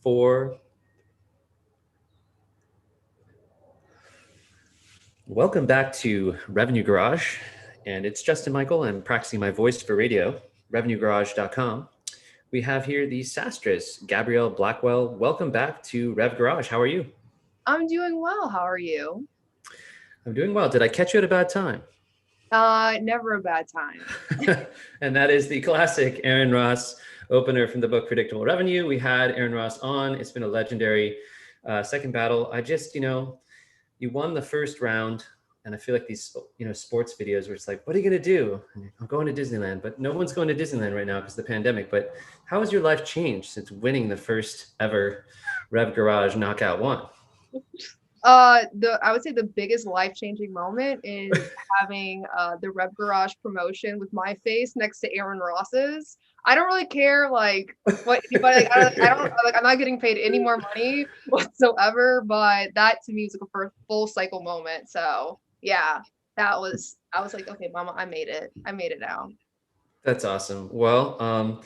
4. Welcome back to Revenue Garage, and it's Justin Michael. I'm practicing my voice for radio, revenuegarage.com. We have here the SaaStress, Gabrielle, Blackwell. Welcome back to Rev Garage. How are you? I'm doing well. How are you? I'm doing well. Did I catch you at a bad time? Never a bad time. And that is the classic Aaron Ross opener from the book Predictable Revenue. We had Aaron Ross on. It's been a legendary second battle. You won the first round, and I feel like these, sports videos where it's like, what are you going to do? I'm going to Disneyland, but no one's going to Disneyland right now because of the pandemic. But how has your life changed since winning the first ever Rev Garage Knockout one? I would say the biggest life-changing moment is having the Rev Garage promotion with my face next to Aaron Ross's. I don't really care like what anybody. I don't like. I'm not getting paid any more money whatsoever. But that to me was like a first full cycle moment. So yeah, I was like, okay, Mama, I made it. I made it out. That's awesome. Well,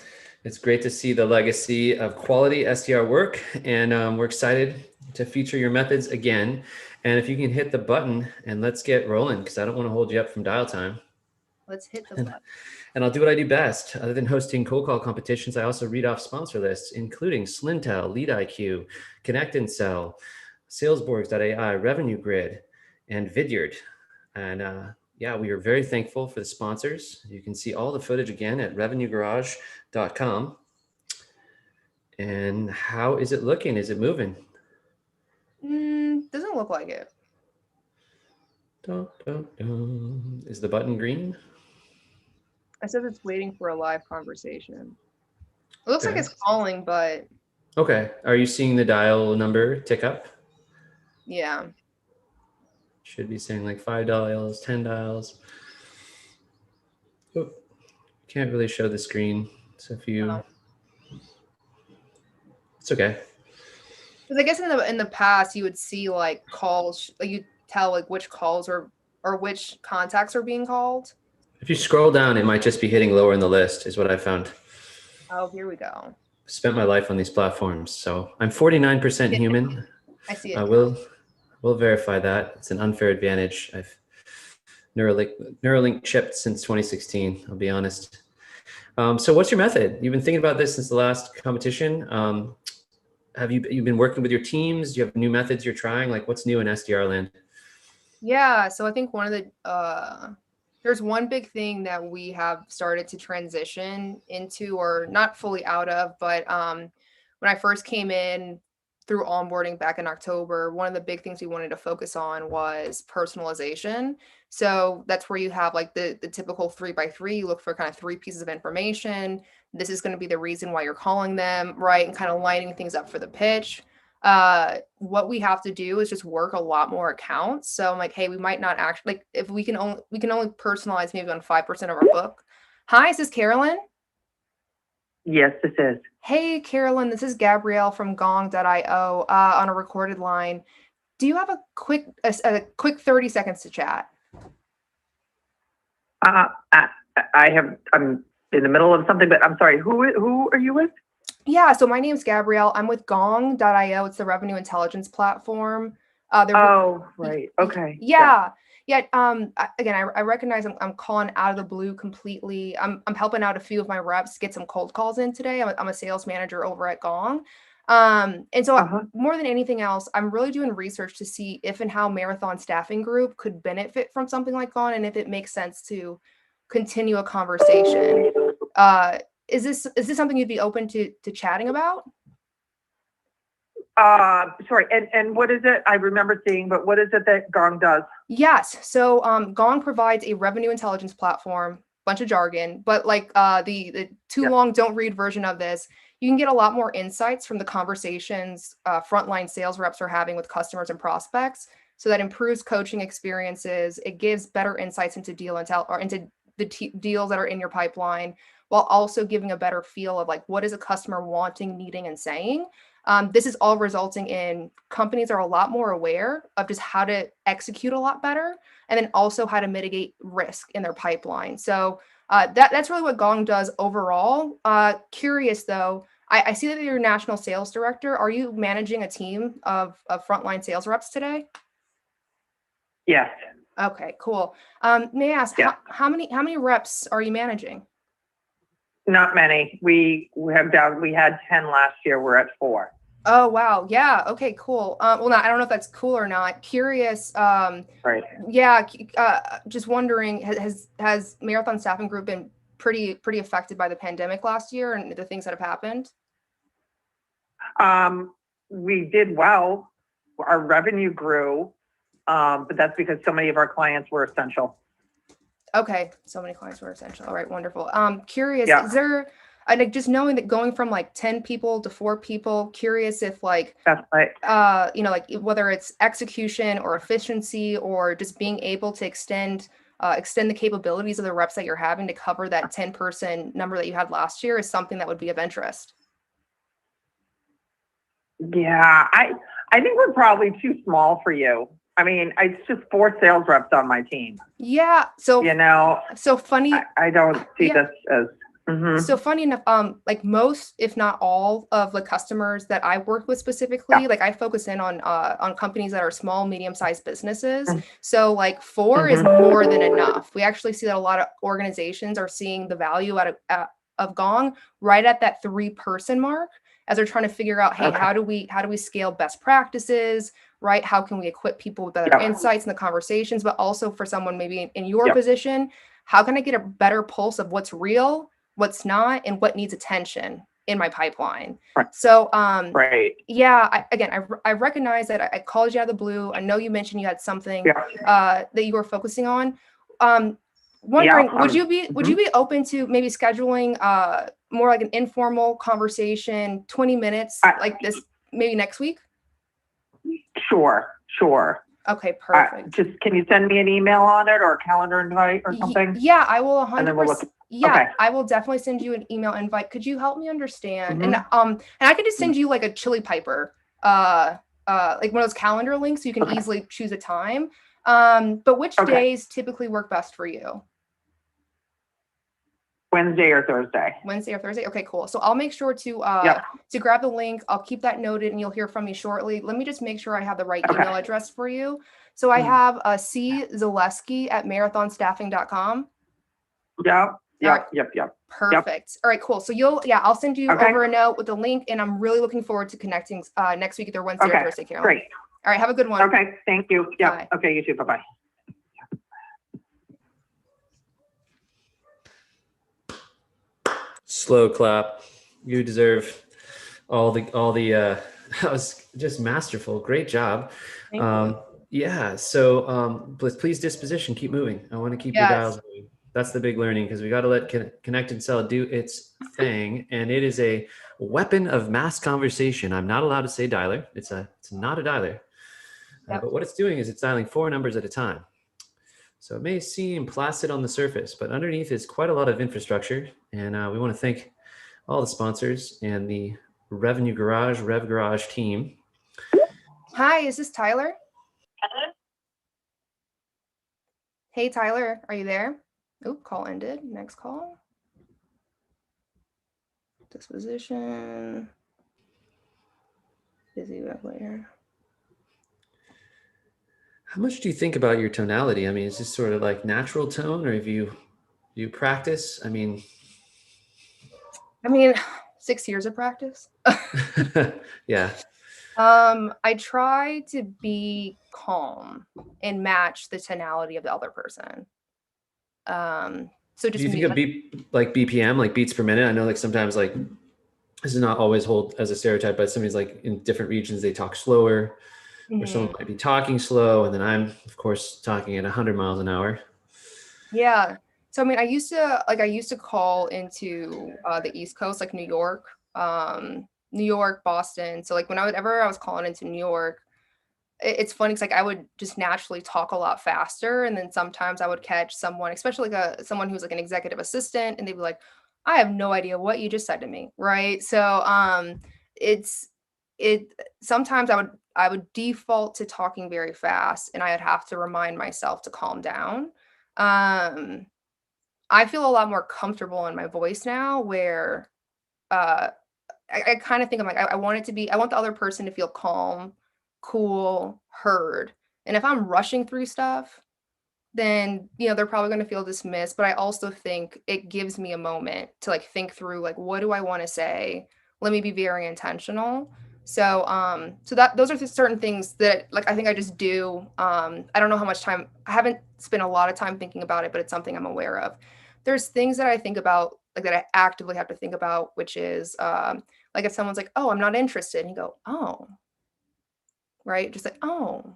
it's great to see the legacy of quality SDR work, and we're excited to feature your methods again. And if you can hit the button and let's get rolling, because I don't want to hold you up from dial time. Let's hit the button. And I'll do what I do best. Other than hosting cold call competitions, I also read off sponsor lists, including Slintel, LeadIQ, Connect and Sell, Salesborgs.ai, Revenue Grid, and Vidyard. And we are very thankful for the sponsors. You can see all the footage again at revenuegarage.com. And how is it looking? Is it moving? Doesn't look like it. Is the button green? I said it's waiting for a live conversation. It looks like it's calling, but... Okay. Are you seeing the dial number tick up? Yeah. Should be saying like 5 dials, 10 dials. Oh, can't really show the screen. So if you... It's okay. Because I guess in the past, you would see like calls, like you tell like which calls or which contacts are being called. If you scroll down, it might just be hitting lower in the list is what I found. Oh, here we go. Spent my life on these platforms. So I'm 49% human. I see it. I will verify that. It's an unfair advantage. I've Neuralink chipped since 2016, I'll be honest. So what's your method? You've been thinking about this since the last competition. Have you been working with your teams? Do you have new methods you're trying? Like what's new in SDR land? Yeah, so I think one of the there's one big thing that we have started to transition into, or not fully out of, but when I first came in through onboarding back in October, one of the big things we wanted to focus on was personalization. So that's where you have like the typical 3x3. You look for kind of 3 pieces of information. This is going to be the reason why you're calling them, right? And kind of lining things up for the pitch. What we have to do is just work a lot more accounts. So I'm like, hey, we might not actually, like, if we can only personalize maybe on 5% of our book. Hi, is this Carolyn? Yes, this is. Hey, Carolyn, this is Gabrielle from Gong.io on a recorded line. Do you have a quick 30 seconds to chat? I'm in the middle of something, but I'm sorry. Who are you with? Yeah, so my name's Gabrielle. I'm with Gong.io. It's the revenue intelligence platform. Right. Okay. Yeah. Again, I recognize I'm calling out of the blue completely. I'm helping out a few of my reps get some cold calls in today. I'm a sales manager over at Gong. And so more than anything else, I'm really doing research to see if and how Marathon Staffing Group could benefit from something like Gong, and if it makes sense to continue a conversation. Is this something you'd be open to chatting about? Sorry, and what is it? I remember seeing, but what is it that Gong does? Yes, so Gong provides a revenue intelligence platform, bunch of jargon, but like the too long don't read version of this, you can get a lot more insights from the conversations frontline sales reps are having with customers and prospects. So that improves coaching experiences. It gives better insights into deal intel or into the deals that are in your pipeline, while also giving a better feel of like, what is a customer wanting, needing, and saying. This is all resulting in companies are a lot more aware of just how to execute a lot better, and then also how to mitigate risk in their pipeline. So that's really what Gong does overall. Curious though, I see that you're national sales director. Are you managing a team of frontline sales reps today? Yes. Okay, cool. May I ask, Yeah. how many reps are you managing? Not many. We had 10 last year. We're at 4. Oh, wow. Yeah. Okay, cool. Well, no, I don't know if that's cool or not. Curious. Right. Yeah. Just wondering, has Marathon Staffing Group been pretty affected by the pandemic last year and the things that have happened? We did well. Our revenue grew, but that's because so many of our clients were essential. Okay, so many clients were essential. All right, wonderful. Curious, Yeah. is there, like, just knowing that going from like 10 people to 4 people, curious if like, That's right. like whether it's execution or efficiency or just being able to extend the capabilities of the reps that you're having to cover that 10-person number that you had last year is something that would be of interest. Yeah, I think we're probably too small for you. I mean, it's just 4 sales reps on my team. Yeah. So, so funny. I don't see Yeah. this as. So funny enough, like most, if not all of the customers that I work with specifically, like I focus in on companies that are small, medium-sized businesses. So like 4 is more than enough. We actually see that a lot of organizations are seeing the value of Gong right at that 3-person mark as they're trying to figure out, hey, how do we scale best practices, right? How can we equip people with better insights in the conversations, but also for someone maybe in your position, how can I get a better pulse of what's real, what's not, and what needs attention in my pipeline? Right. So, yeah, I recognize that I called you out of the blue. I know you mentioned you had something that you were focusing on. Wondering, would you be open to maybe scheduling more like an informal conversation, 20 minutes like this, maybe next week? Sure. Okay, perfect. Just can you send me an email on it or a calendar invite or something? Yeah, I will 100%. And then we'll look. Yeah, okay. I will definitely send you an email invite. Could you help me understand? And I can just send you like a Chili Piper, like one of those calendar links so you can easily choose a time. But which days typically work best for you? Wednesday or Thursday. Wednesday or Thursday. Okay, cool. So I'll make sure to grab the link. I'll keep that noted and you'll hear from me shortly. Let me just make sure I have the right email address for you. So I have czaleski@marathonstaffing.com. Yep. Perfect. All right, cool. So I'll send you over a note with the link and I'm really looking forward to connecting next week, either Wednesday or Thursday, Carol. Great. All right, have a good one. Okay, thank you. Yeah. Bye. Okay, you too. Bye-bye. Slow clap. You deserve all the that was just masterful. Great job. Thank you. Yeah. So please disposition, keep moving. I want to keep your dials moving. That's the big learning because we got to let Connect and Sell do its thing. And it is a weapon of mass conversation. I'm not allowed to say dialer. It's not a dialer. But what it's doing is it's dialing 4 numbers at a time. So it may seem placid on the surface, but underneath is quite a lot of infrastructure. And we want to thank all the sponsors and the Revenue Garage, Rev Garage team. Hi, is this Tyler? Hey, Tyler, are you there? Oop, call ended. Next call. Disposition. Busy web layer. How much do you think about your tonality? I mean, is this sort of like natural tone or have you practice? I mean, 6 years of practice. Yeah. I try to be calm and match the tonality of the other person. So just do you think of BPM, like beats per minute? I know like sometimes like this is not always hold as a stereotype, but somebody's like in different regions, they talk slower or someone might be talking slow. And then I'm of course talking at 100 miles an hour. Yeah. So, I used to call into the East Coast, like New York, Boston. So like whenever I was calling into New York, it's funny because like I would just naturally talk a lot faster. And then sometimes I would catch someone, especially like someone who's like an executive assistant, and they'd be like, I have no idea what you just said to me. Right. So sometimes I would default to talking very fast and I'd have to remind myself to calm down. I feel a lot more comfortable in my voice now where I kind of think I'm like, I want the other person to feel calm, cool, heard. And if I'm rushing through stuff, then, they're probably going to feel dismissed. But I also think it gives me a moment to like think through, like, what do I want to say? Let me be very intentional. So, those are certain things that like, I think I just do. I don't know how much time, I haven't spent a lot of time thinking about it, but it's something I'm aware of. There's things that I think about, like that I actively have to think about, which is, like if someone's like, oh, I'm not interested, and you go, oh, right. Just like, oh,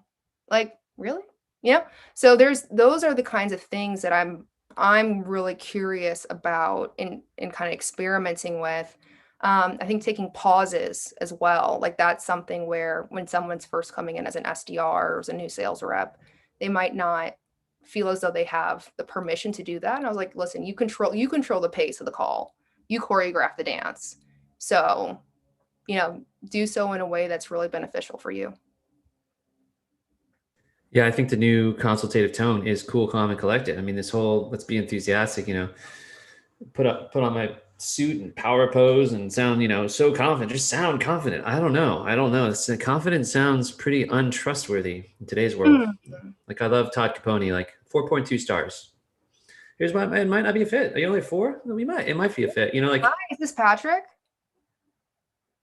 like, really? Yeah. So those are the kinds of things that I'm really curious about in kind of experimenting with. I think taking pauses as well. Like that's something where when someone's first coming in as an SDR or as a new sales rep, they might not feel as though they have the permission to do that. And I was like, listen, you control the pace of the call. You choreograph the dance. So, do so in a way that's really beneficial for you. Yeah, I think the new consultative tone is cool, calm, and collected. I mean, this whole let's be enthusiastic, put on my suit and power pose and sound, so confident. Just sound confident. I don't know. Confidence sounds pretty untrustworthy in today's world. Like I love Todd Capone, like 4.2 stars. Here's why it might not be a fit. Are you only 4? No, it might be a fit. Hi, is this Patrick?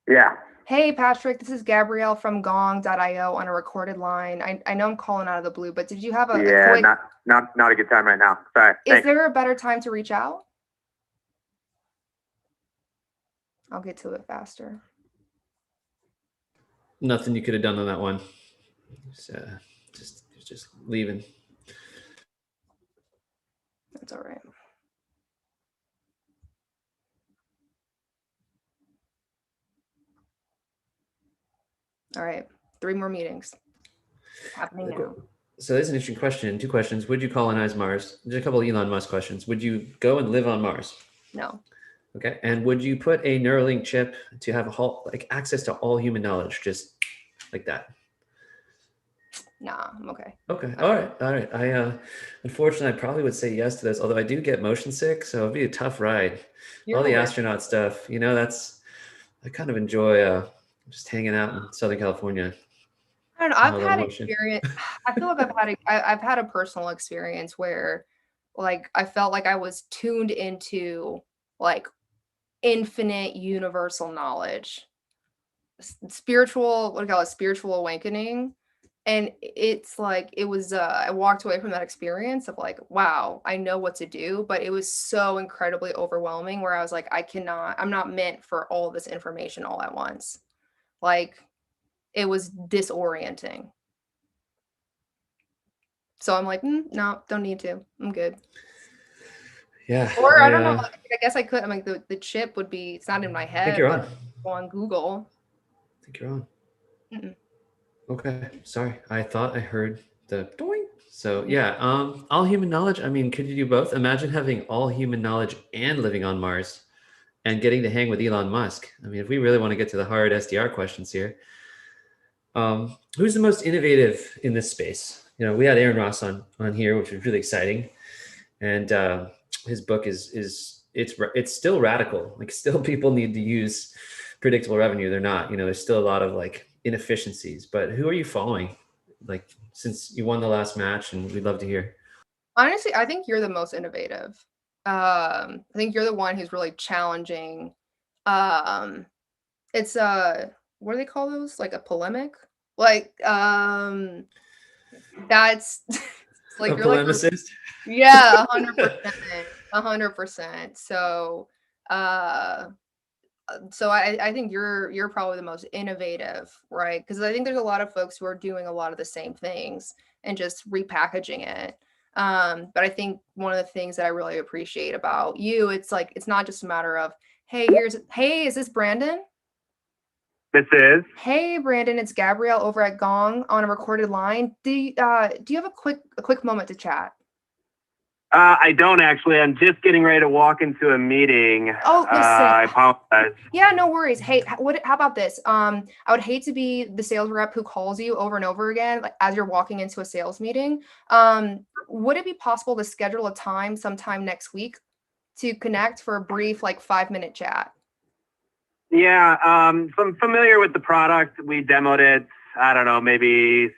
Yeah. Hey, Patrick, this is Gabrielle from gong.io on a recorded line. I know I'm calling out of the blue, but did you have a quick... not a good time right now. Sorry. Is there a better time to reach out? I'll get to it faster. Nothing you could have done on that one. Just leaving. That's all right. All right. 3 more meetings happening now. So there's an interesting question. 2 questions. Would you colonize Mars? There's a couple of Elon Musk questions. Would you go and live on Mars? No. Okay. And would you put a Neuralink chip to have access to all human knowledge, just like that? Nah, I'm okay. Okay. All right. I unfortunately I probably would say yes to this, although I do get motion sick, so it'd be a tough ride. All the astronaut stuff, I kind of enjoy just hanging out in Southern California. I don't know. I've had experience. I feel like I've had a personal experience where like I felt like I was tuned into like infinite universal knowledge, spiritual, what do you call it, spiritual awakening. And it's like, it was, I walked away from that experience of like, wow, I know what to do, but it was so incredibly overwhelming where I was like, I'm not meant for all this information all at once. Like, it was disorienting. So I'm like, no, don't need to. I'm good. Yeah. Or I don't know. I guess I could. I mean, the chip would be. It's not in my head. I think you're on. Go on Google. I think you're on. Okay. Sorry. I thought I heard the doing. So yeah. All human knowledge. I mean, could you do both? Imagine having all human knowledge and living on Mars, and getting to hang with Elon Musk. I mean, if we really want to get to the hard SDR questions here, who's the most innovative in this space? We had Aaron Ross on here, which was really exciting, and his book is still radical. Like, still people need to use predictable revenue. They're not. There's still a lot of like inefficiencies. But who are you following? Like, since you won the last match, and we'd love to hear. Honestly, I think you're the most innovative. I think you're the one who's really challenging. It's what do they call those? Like a polemic? Like that's like a you're polemicist? Like, yeah, 100%. So I think you're probably the most innovative, right? Because I think there's a lot of folks who are doing a lot of the same things and just repackaging it. But I think one of the things that I really appreciate about you, it's like, it's not just a matter of, hey, is this Brandon? This is. Hey, Brandon, it's Gabrielle over at Gong on a recorded line. Do you have a quick moment to chat? I don't actually. I'm just getting ready to walk into a meeting. Oh, listen. I apologize. Yeah, no worries. Hey, how about this? I would hate to be the sales rep who calls you over and over again, like as you're walking into a sales meeting. Would it be possible to schedule a time sometime next week to connect for a brief, like 5-minute chat? Yeah, so I'm familiar with the product. We demoed it, I don't know, maybe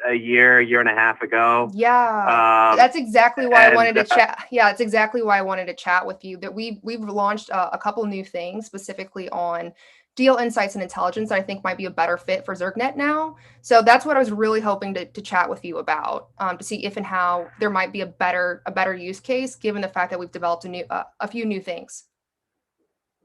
a year and a half ago. Yeah, that's exactly why I wanted to and, chat. Yeah, that's exactly why I wanted to chat with you. That we've launched a couple new things specifically on deal insights and intelligence that I think might be a better fit for ZergNet now. So that's what I was really hoping to chat with you about, to see if and how there might be a better use case given the fact that we've developed a few new things.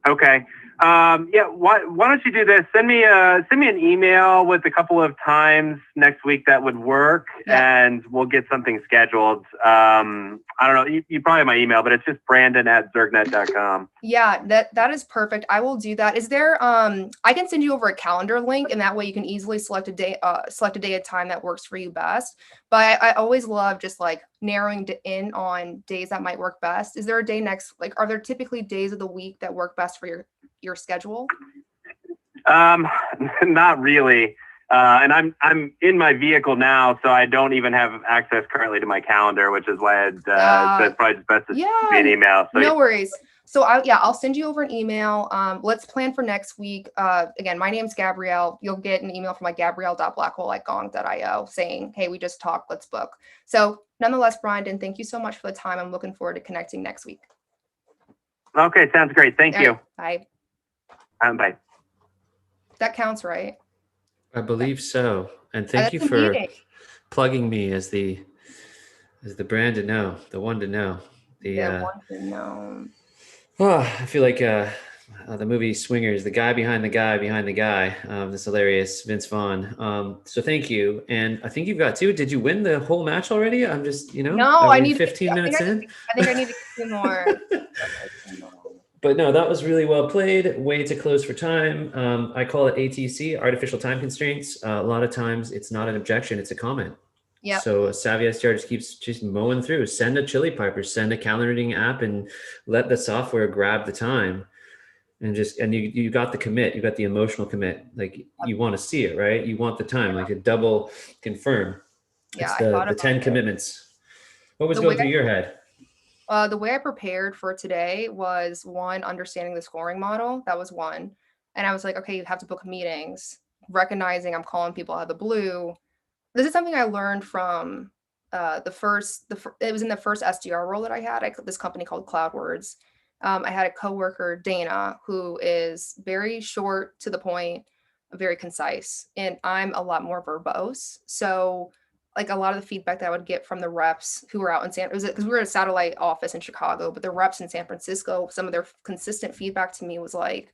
Okay. Yeah. Why don't you do this? Send me an email with a couple of times next week that would work, and we'll get something scheduled. I don't know. You probably have my email, but it's just brandon@zergnet.com. Yeah, that is perfect. I will do that. Is there I can send you over a calendar link, and that way you can easily select a day and time that works for you best. But I always love just like narrowing in on days that might work best. Is there a day are there typically days of the week that work best for your schedule? Not really. And I'm in my vehicle now, so I don't even have access currently to my calendar, which is why it's probably just best to be an email. So no worries. So I'll send you over an email. Let's plan for next week. Again, my name's Gabrielle. You'll get an email from my gabrielle.blackwell@gong.io saying, hey, we just talked, let's book. So nonetheless, Brandon, thank you so much for the time. I'm looking forward to connecting next week. Okay, sounds great. Thank you. Bye. Bye. That counts, right? I believe so. And thank you for plugging me as the brand to know, the one to know. One to know. Oh, I feel like the movie Swingers, the guy behind the guy behind the guy. This hilarious Vince Vaughn. So thank you. And I think you've got two. Did you win the whole match already? I'm just, No, I need 15 minutes in. I think I need to get 2 more. But no, that was really well played. Way to close for time. I call it ATC, artificial time constraints. A lot of times it's not an objection, it's a comment. Yeah. So a savvy SDR just keeps just mowing through. Send a chili piper, send a calendaring app, and let the software grab the time. And you got the commit, you got the emotional commit. Like you want to see it, right? You want the time, like a double confirm. Yeah, it's the 10 commitments. What was going through your head? The way I prepared for today was one, understanding the scoring model. That was one. And I was like, okay, you have to book meetings, recognizing I'm calling people out of the blue. This is something I learned from it was in the first SDR role that I had this company called CloudWords. I had a coworker, Dana, who is very short to the point, very concise, and I'm a lot more verbose. So like a lot of the feedback that I would get from the reps who were out in because we were at a satellite office in Chicago, but the reps in San Francisco, some of their consistent feedback to me was like,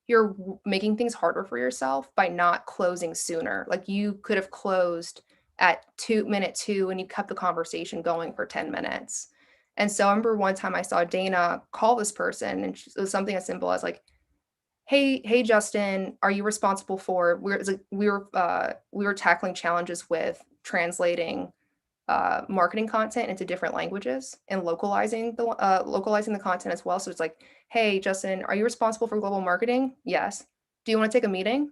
you're making things harder for yourself by not closing sooner. Like you could have closed at minute 2 and you kept the conversation going for 10 minutes. And so I remember one time I saw Dana call this person, and it was something as simple as like, hey Justin, are you responsible for, we were tackling challenges with translating marketing content into different languages and localizing the content as well. So it's like, hey Justin, are you responsible for global marketing? Yes. Do you want to take a meeting?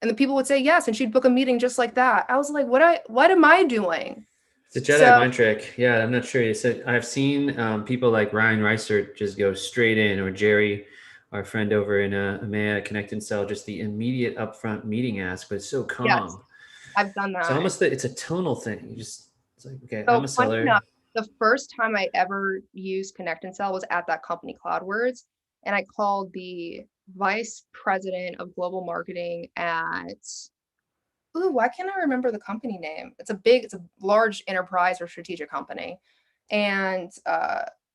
And the people would say yes, and she'd book a meeting just like that. I was like, what am I doing? It's a Jedi mind trick. Yeah, I'm not sure. You said I've seen people like Ryan Reiser just go straight in, or Jerry, our friend over in EMEA, Connect and Sell, just the immediate upfront meeting ask, but it's so calm. Yes, I've done that. It's almost it's a tonal thing. It's like, okay, so I'm a seller. Enough, the first time I ever used Connect and Sell was at that company, CloudWords, and I called the vice president of global marketing at, why can't I remember the company name? It's a large enterprise or strategic company. And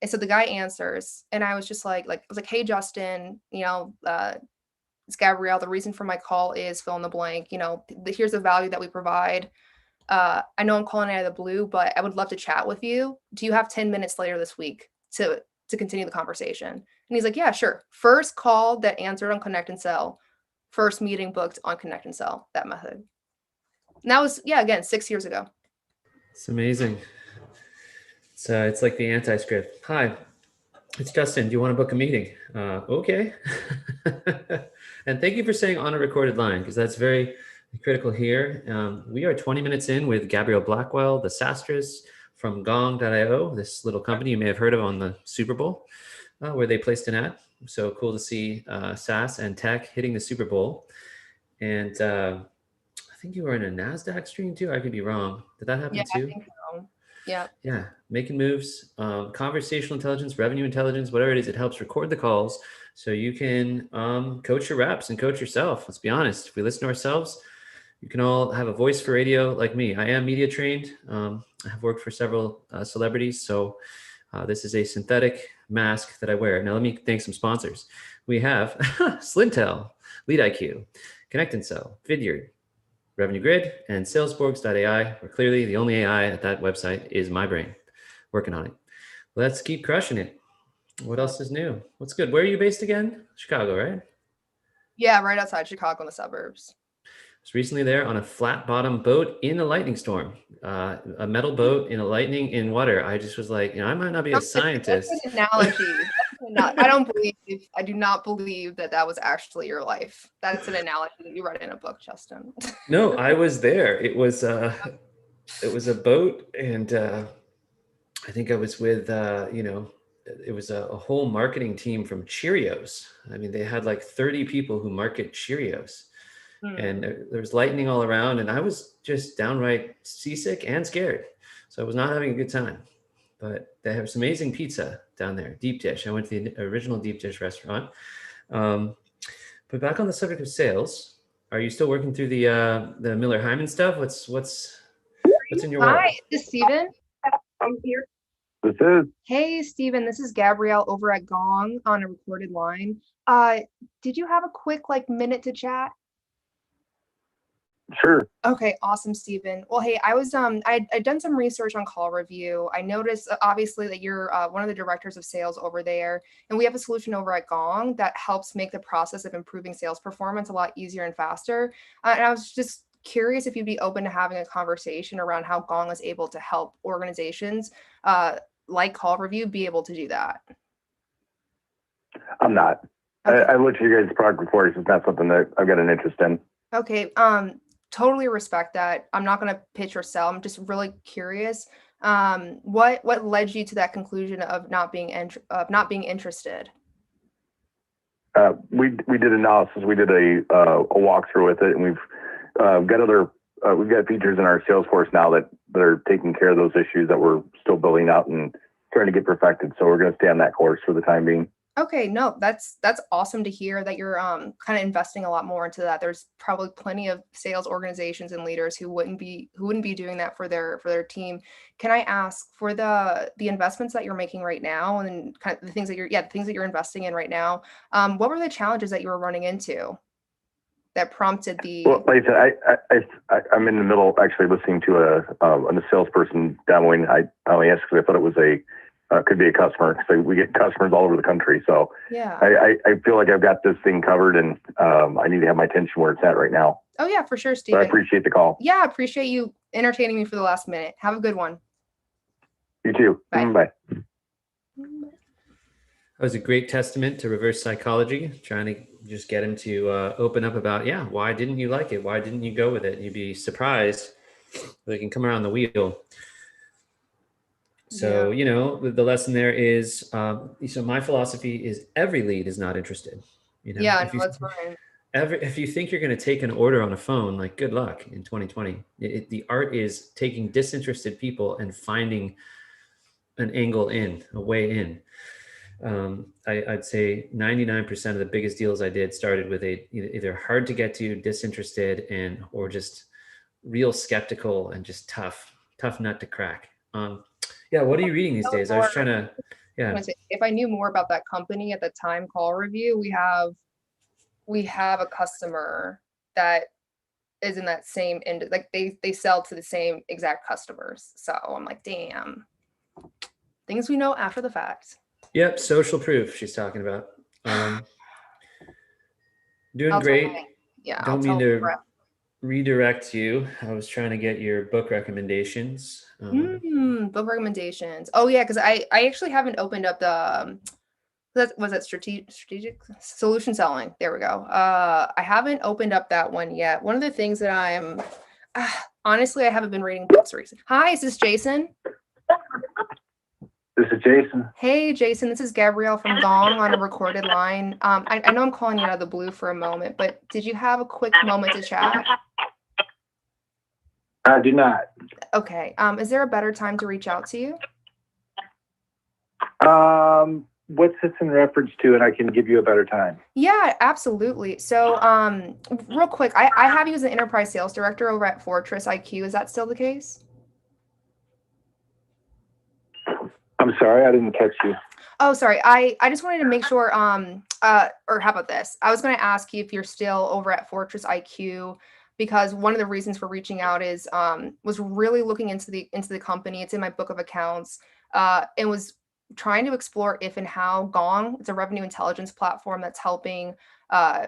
so the guy answers, and I was just like, I was like, hey, Justin, it's Gabrielle. The reason for my call is fill in the blank. Here's the value that we provide. I know I'm calling out of the blue, but I would love to chat with you. Do you have 10 minutes later this week to continue the conversation? And he's like, yeah, sure. First call that answered on Connect and Sell. First meeting booked on Connect and Sell, that method. And that was, again, 6 years ago. It's amazing. It's like the anti-script. Hi, it's Justin. Do you want to book a meeting? Okay. And thank you for saying on a recorded line, because that's very critical here. We are 20 minutes in with Gabrielle Blackwell, the SaaStress from Gong.io, this little company you may have heard of on the Super Bowl, where they placed an ad. So cool to see SaaS and tech hitting the Super Bowl. And I think you were in a NASDAQ stream too. I could be wrong. Did that happen Yeah, I too? think so. Yeah. Yeah, making moves, conversational intelligence, revenue intelligence, whatever it is, it helps record the calls so you can coach your reps and coach yourself. Let's be honest. If we listen to ourselves, you can all have a voice for radio like me. I am media trained. I have worked for several celebrities. So this is a synthetic mask that I wear. Now let me thank some sponsors. We have Slintel, Lead IQ, Connect and Sell, Vidyard, Revenue Grid, and Salesforce.ai, where clearly the only AI at that website is my brain. Working on it. Let's keep crushing it. What else is new? What's good? Where are you based again? Chicago, right? Yeah, right outside Chicago in the suburbs. I was recently there on a flat bottom boat in a lightning storm, a metal boat in a lightning in water. I just was like, I might not be a scientist. That's an analogy. I do not believe that was actually your life. That's an analogy that you read in a book, Justin. No, I was there. It was a boat, and I think I was with it was a whole marketing team from Cheerios. I mean, they had like 30 people who market Cheerios. And there was lightning all around, and I was just downright seasick and scared. So I was not having a good time. But they have some amazing pizza down there, deep dish. I went to the original deep dish restaurant. But back on the subject of sales, are you still working through the Miller Hyman stuff? What's in your world? Hi, is this Steven? I'm here. This is. Hey, Steven, this is Gabrielle over at Gong on a recorded line. Did you have a quick minute to chat? Sure. Okay, awesome, Steven. Well, hey, I was I'd done some research on Call Review. I noticed obviously that you're one of the directors of sales over there, and we have a solution over at Gong that helps make the process of improving sales performance a lot easier and faster. And I was just curious if you'd be open to having a conversation around how Gong is able to help organizations like Call Review be able to do that. I'm not. Okay. I looked at you guys' product before. It's not something that I've got an interest in. Okay. Totally respect that. I'm not going to pitch or sell. I'm just really curious. What led you to that conclusion of not being interested? We did analysis. We did a walkthrough with it, and we've got features in our Salesforce now that are taking care of those issues that we're still building out and trying to get perfected. So we're going to stay on that course for the time being. Okay, no, that's awesome to hear that you're kind of investing a lot more into that. There's probably plenty of sales organizations and leaders who wouldn't be doing that for their team. Can I ask for the investments that you're making right now and kind of the things that you're investing in right now? What were the challenges that you were running into that prompted the? Well, like I said, I'm in the middle actually listening to a salesperson demoing. I only asked because I thought it was could be a customer, because we get customers all over the country. So yeah, I feel like I've got this thing covered, and I need to have my attention where it's at right now. Oh yeah, for sure, Steve. So I appreciate the call. Yeah, I appreciate you entertaining me for the last minute. Have a good one. You too. Bye. Bye. That was a great testament to reverse psychology, trying to just get him to open up about, why didn't you like it? Why didn't you go with it? You'd be surprised. They can come around the wheel. So, the lesson there is, so my philosophy is every lead is not interested. Yeah, that's fine. If you think you're going to take an order on a phone, good luck in 2020. The art is taking disinterested people and finding an angle in, a way in. I'd say 99% of the biggest deals I did started with either hard to get to, disinterested, or just real skeptical and just tough nut to crack. What are you reading these days? I was trying to, if I knew more about that company at the time, Call Review, we have a customer that is in that same end, they sell to the same exact customers. So I'm like, damn, things we know after the fact. Yep, social proof she's talking about. Doing great. Don't mean to redirect you. I was trying to get your book recommendations. Book recommendations. Oh yeah, because I actually haven't opened up the was that strategic solution selling. There we go. I haven't opened up that one yet. One of the things that I'm honestly, I haven't been reading books recently. Hi, is this Jason? This is Jason. Hey, Jason, this is Gabrielle from Gong on a recorded line. I know I'm calling you out of the blue for a moment, but did you have a quick moment to chat? I do not. Okay. Is there a better time to reach out to you? What's this in reference to? And I can give you a better time. Yeah, absolutely. So, real quick, I have you as an enterprise sales director over at Fortress IQ. Is that still the case? I'm sorry, I didn't catch you. Oh, sorry. I just wanted to make sure, or how about this? I was going to ask you if you're still over at Fortress IQ, because one of the reasons for reaching out is, was really looking into the company. It's in my book of accounts, and was trying to explore if and how Gong, it's a revenue intelligence platform that's helping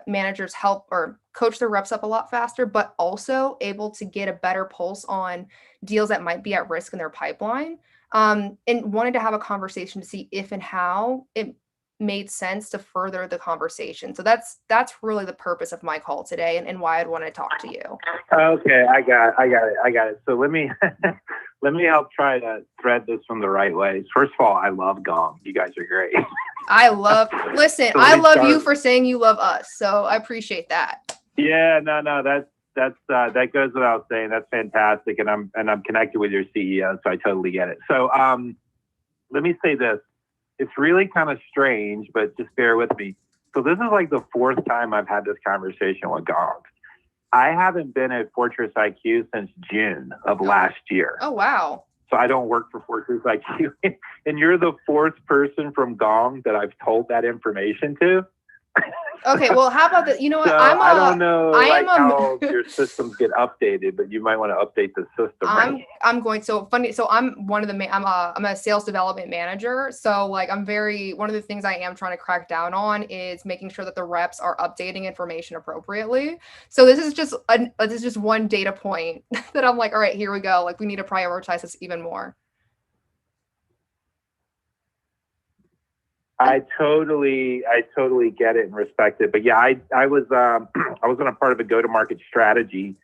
managers help or coach their reps up a lot faster, but also able to get a better pulse on deals that might be at risk in their pipeline. And wanted to have a conversation to see if and how it made sense to further the conversation. So that's really the purpose of my call today, and why I'd want to talk to you. Okay, I got it. So let me let me help try to thread this from the right way. First of all, I love Gong. You guys are great. I love you for saying you love us. So I appreciate that. Yeah, no, that goes without saying. That's fantastic, and I'm connected with your CEO, so I totally get it. So let me say this. It's really kind of strange, but just bear with me. So this is like the fourth time I've had this conversation with Gong. I haven't been at Fortress IQ since June of last year. Oh, wow. So I don't work for Fortress IQ. And you're the fourth person from Gong that I've told that information to. Okay, well, how about that? You know what? So I don't know how your systems get updated, but you might want to update the system. I'm going. So funny. So I'm one of the I'm a sales development manager. So like one of the things I am trying to crack down on is making sure that the reps are updating information appropriately. So this is just one data point that I'm like, all right, here we go. Like we need to prioritize this even more. I totally get it and respect it. But yeah, I was on a part of a go-to-market strategy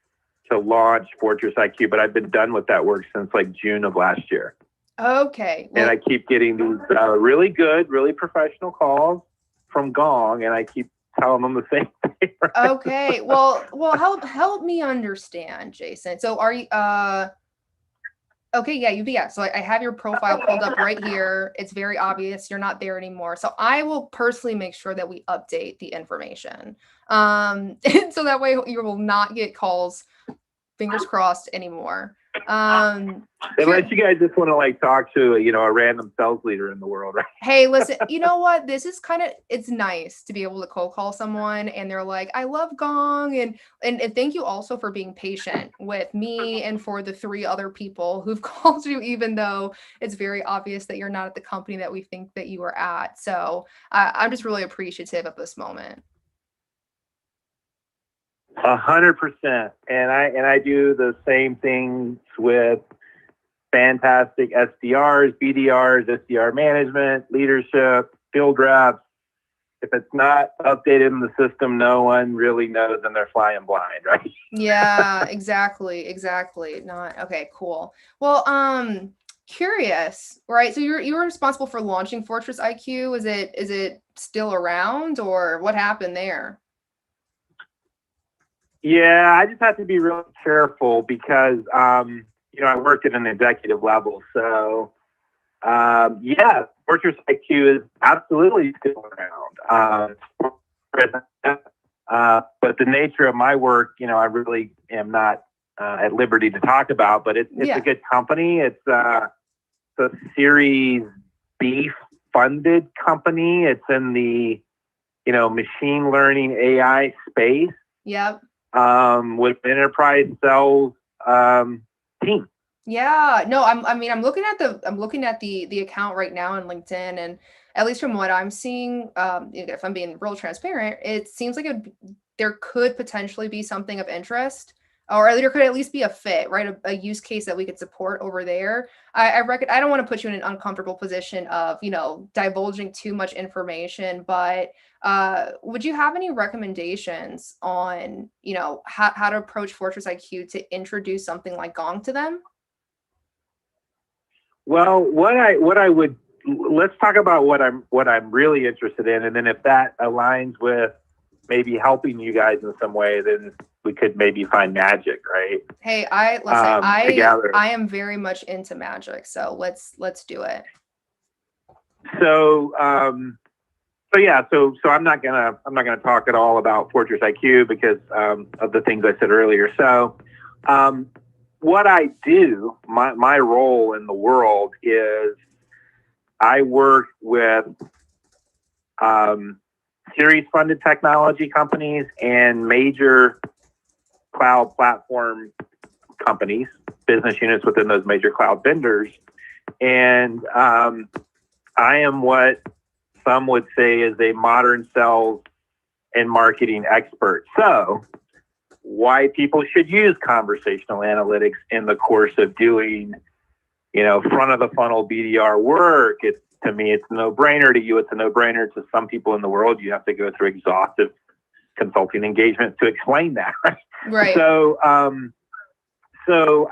to launch Fortress IQ, but I've been done with that work since like June of last year. Okay. Well, and I keep getting these really good, really professional calls from Gong, and I keep telling them the same thing. Right? Okay. Well, help me understand, Jason. So are you okay, yeah. So I have your profile pulled up right here. It's very obvious you're not there anymore. So I will personally make sure that we update the information. And so that way you will not get calls, fingers crossed, anymore. Unless you guys just want to like talk to a random sales leader in the world, right? Hey, listen, you know what? This is it's nice to be able to cold call someone and they're like, I love Gong. And thank you also for being patient with me and for the 3 other people who've called you, even though it's very obvious that you're not at the company that we think that you are at. So I'm just really appreciative of this moment. 100%. And I do the same things with fantastic SDRs, BDRs, SDR management, leadership, field reps. If it's not updated in the system, no one really knows and they're flying blind, right? Yeah, exactly. Not okay, cool. Well, curious, right? So you were responsible for launching Fortress IQ. Is it still around, or what happened there? Yeah, I just have to be real careful because, I worked at an executive level. So, yeah, Fortress IQ is absolutely still around. But the nature of my work, I really am not at liberty to talk about, but it's a good company. It's a Series B funded company. It's in the, machine learning AI space. Yep. With enterprise sales team. Yeah, no, I'm looking at the account right now on LinkedIn, and at least from what I'm seeing, if I'm being real transparent, it seems like there could potentially be something of interest, or there could at least be a fit, right? A use case that we could support over there. I don't want to put you in an uncomfortable position of, divulging too much information, but would you have any recommendations on, how to approach Fortress IQ to introduce something like Gong to them? Well, what I would let's talk about what I'm really interested in, and then if that aligns with maybe helping you guys in some way, then we could maybe find magic, right? Hey, together. I am very much into magic, so let's do it. So I'm not gonna talk at all about Fortress IQ because of the things I said earlier. So what I do, my role in the world is I work with series funded technology companies and major cloud platform companies, business units within those major cloud vendors. And I am what some would say is a modern sales and marketing expert. So why people should use conversational analytics in the course of doing, front of the funnel BDR work. To me, it's a no-brainer. To you, it's a no-brainer. To some people in the world, you have to go through exhaustive consulting engagements to explain that. Right. So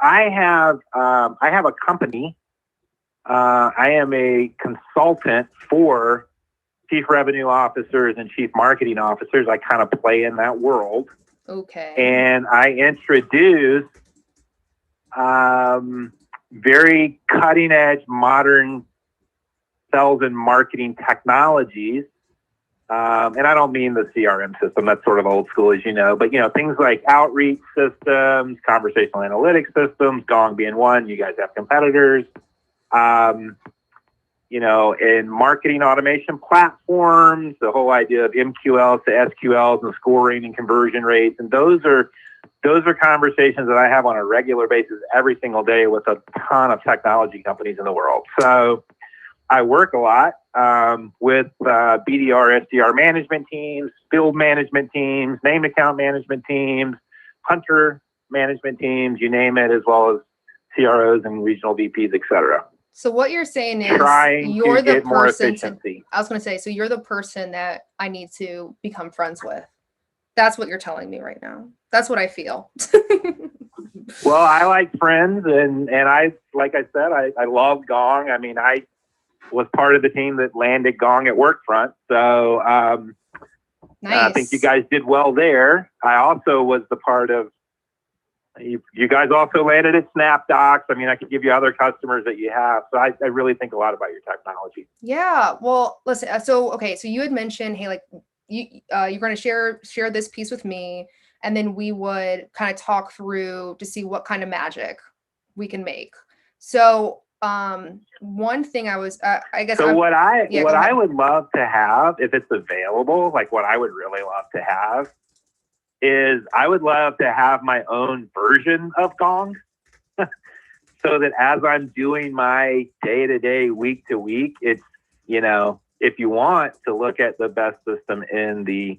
I have a company. I am a consultant for chief revenue officers and chief marketing officers. I kind of play in that world. Okay. And I introduce very cutting edge modern sales and marketing technologies. And I don't mean the CRM system, that's sort of old school, as you know, but things like outreach systems, conversational analytics systems, Gong being one, you guys have competitors, in marketing automation platforms, the whole idea of MQLs to SQLs and scoring and conversion rates. And those are conversations that I have on a regular basis every single day with a ton of technology companies in the world. So I work a lot with BDR, SDR management teams, field management teams, named account management teams, hunter management teams, you name it, as well as CROs and regional VPs, et cetera. So what you're saying is you're the person I was going to say, so you're the person that I need to become friends with. That's what you're telling me right now. That's what I feel. Well, I like friends, and I, like I said, I love Gong. I mean, I was part of the team that landed Gong at Workfront. So nice. I think you guys did well there. I also was the part of, you guys also landed at SnapDocs. I mean, I could give you other customers that you have. So I really think a lot about your technology. Yeah. Well, listen, so you had mentioned, hey, like you're going to share this piece with me, and then we would kind of talk through to see what kind of magic we can make. So one thing I was, I guess. So what I would love to have, if it's available, like what I would really love to have is I would love to have my own version of Gong so that as I'm doing my day-to-day, week-to-week, it's, if you want to look at the best system in the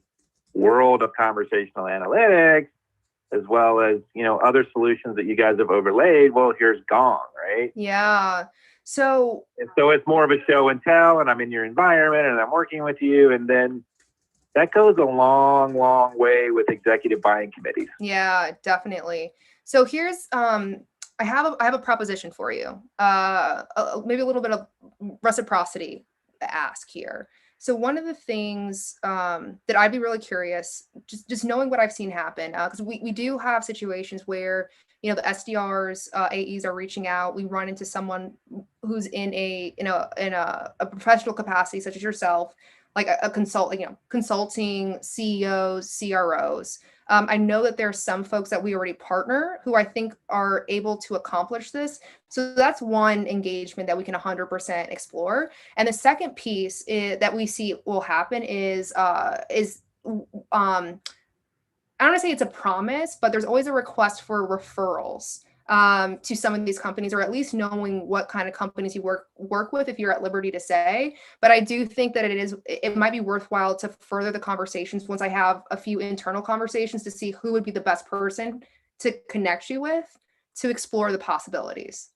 world of conversational analytics, as well as, other solutions that you guys have overlaid, well, here's Gong, right? Yeah. So it's more of a show and tell, and I'm in your environment and I'm working with you. And then that goes a long, long way with executive buying committees. Yeah, definitely. So here's, I have a proposition for you. Maybe a little bit of reciprocity ask here. So one of the things that I'd be really curious, just knowing what I've seen happen, because we do have situations where, the SDRs, AEs are reaching out. We run into someone who's in a professional capacity, such as yourself, like a consulting CEOs, CROs. I know that there are some folks that we already partner who I think are able to accomplish this. So that's one engagement that we can 100% explore. And the second piece that we see will happen is I don't want to say it's a promise, but there's always a request for referrals to some of these companies, or at least knowing what kind of companies you work with, if you're at liberty to say. But I do think that it might be worthwhile to further the conversations once I have a few internal conversations to see who would be the best person to connect you with to explore the possibilities.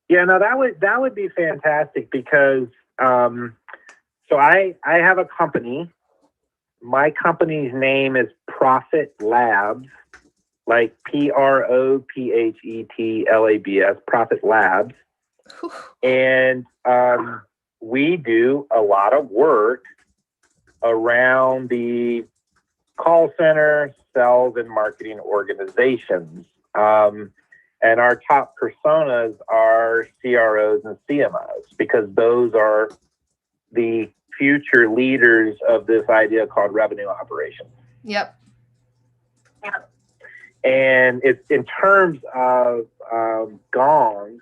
Yeah, no, that would be fantastic because so I have a company. My company's name is Profit Labs, like PROPHET LABS, Profit Labs. And we do a lot of work around the call center, sales, and marketing organizations. And our top personas are CROs and CMOs, because those are the future leaders of this idea called revenue operations. Yep. And it's in terms of Gong,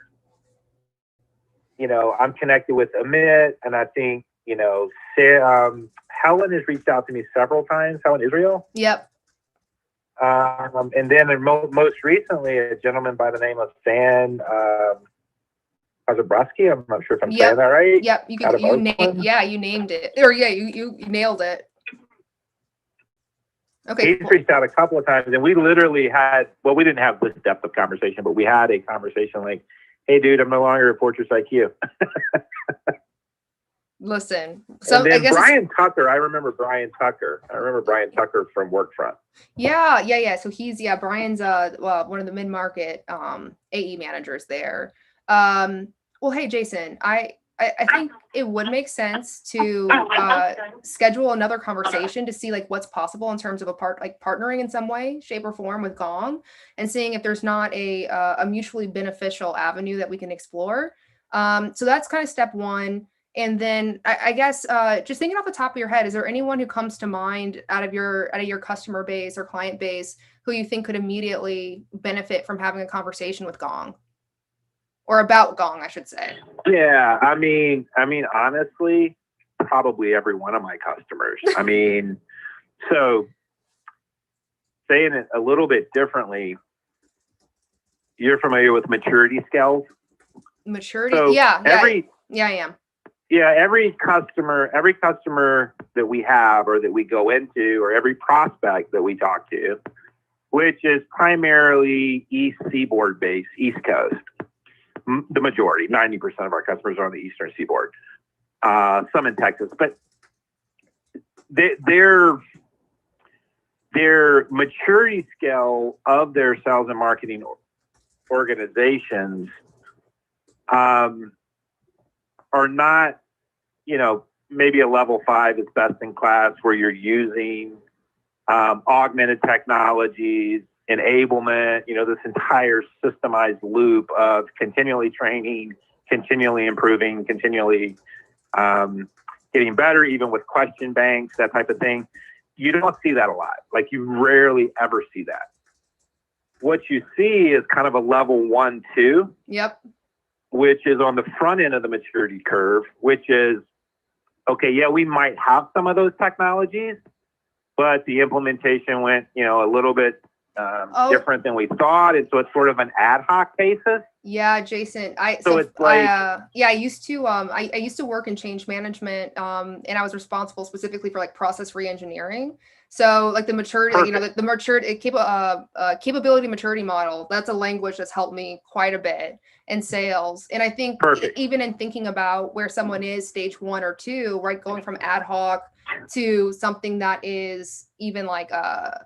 you know, I'm connected with Amit, and I think, you know, Helen has reached out to me several times, Helen Israel. Yep. And then most recently, a gentleman by the name of Stan Zabrowski. I'm not sure if I'm saying that right. Yep. You named it. Or yeah, you nailed it. Okay. He's reached out a couple of times, and we literally had, well, we didn't have this depth of conversation, but we had a conversation like, hey, dude, I'm no longer a Fortress IQ. Listen, so and then I guess Brian Tucker, I remember Brian Tucker from Workfront. Yeah. So he's Brian's one of the mid-market AE managers there. Well, hey Jason, I think it would make sense to schedule another conversation to see like what's possible in terms of partnering in some way, shape, or form with Gong, and seeing if there's not a mutually beneficial avenue that we can explore. So that's kind of step one. And then I guess just thinking off the top of your head, is there anyone who comes to mind out of your customer base or client base who you think could immediately benefit from having a conversation with Gong? Or about Gong, I should say. Yeah, I mean, honestly, probably every one of my customers. I mean, so saying it a little bit differently, you're familiar with maturity scales? Maturity? So yeah, I am. Yeah, every customer that we have or that we go into, or every prospect that we talk to, which is primarily East Seaboard based, East Coast. The majority, 90% of our customers are on the Eastern Seaboard, some in Texas, but their maturity scale of their sales and marketing organizations are not, you know, maybe a level 5 is best in class, where you're using augmented technologies, enablement, you know, this entire systemized loop of continually training, continually improving, continually getting better, even with question banks, that type of thing. You don't see that a lot. Like, you rarely ever see that. What you see is kind of a level 1, 2. Yep. Which is on the front end of the maturity curve, which is, okay, yeah, we might have some of those technologies, but the implementation went, you know, a little bit different than we thought, and so it's sort of an ad hoc basis. Yeah, Jason. I used to work in change management, and I was responsible specifically for like process reengineering. So like the maturity, you know, the maturity capability maturity model. That's a language that's helped me quite a bit in sales. And I think even in thinking about where someone is stage 1 or 2, right, going from ad hoc to something that is even like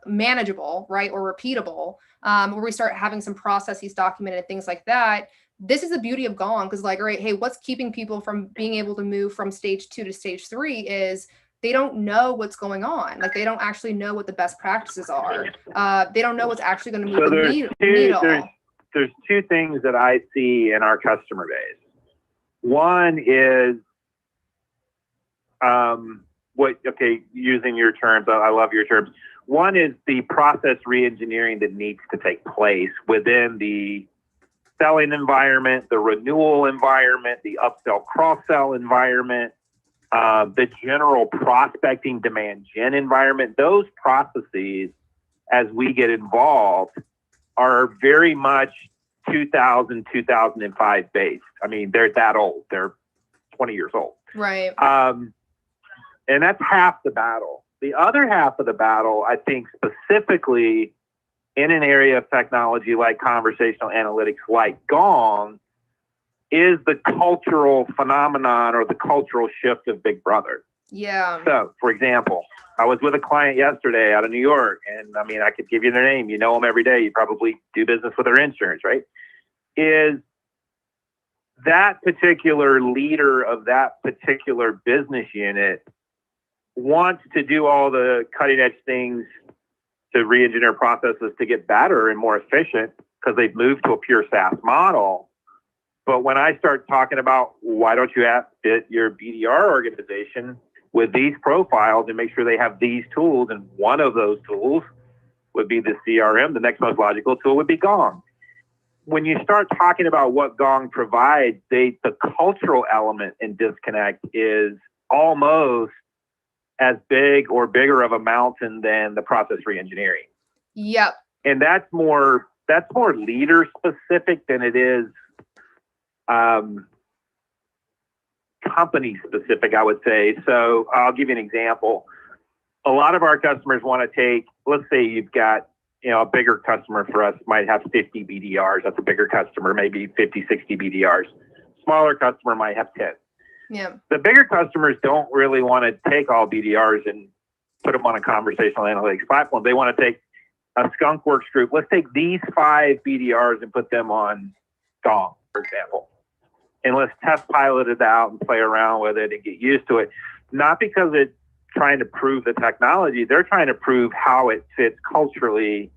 manageable, right, or repeatable, where we start having some processes documented and things like that. This is the beauty of Gong, because like, all right, hey, what's keeping people from being able to move from stage 2 to stage 3 is they don't know what's going on. Like, they don't actually know what the best practices are. They don't know what's actually going to move the needle. There's 2 things that I see in our customer base. One is using your terms, I love your terms. One is the process reengineering that needs to take place within the selling environment, the renewal environment, the upsell, cross-sell environment, the general prospecting demand gen environment. Those processes, as we get involved, are very much 2000, 2005 based. I mean, they're that old. They're 20 years old. Right. And that's half the battle. The other half of the battle, I think, specifically in an area of technology like conversational analytics, like Gong, is the cultural phenomenon or the cultural shift of Big Brother. Yeah. So, for example, I was with a client yesterday out of New York, and I mean, I could give you their name. You know them every day. You probably do business with their insurance, right? that particular leader of that particular business unit wants to do all the cutting edge things to re-engineer processes to get better and more efficient because they've moved to a pure SaaS model. But when I start talking about why don't you fit your BDR organization with these profiles and make sure they have these tools, and one of those tools would be the CRM, the next most logical tool would be Gong. When you start talking about what Gong provides, the cultural element in disconnect is almost as big or bigger of a mountain than the process reengineering. Yep. And that's more leader specific than it is company specific, I would say. So I'll give you an example. A lot of our customers want to take, let's say you've got, a bigger customer for us might have 50 BDRs. That's a bigger customer, maybe 50, 60 BDRs. Smaller customer might have 10. Yeah. The bigger customers don't really want to take all BDRs and put them on a conversational analytics platform. They want to take a skunk works group. Let's take these 5 BDRs and put them on Gong, for example. And let's test pilot it out and play around with it and get used to it. Not because it's trying to prove the technology, they're trying to prove how it fits culturally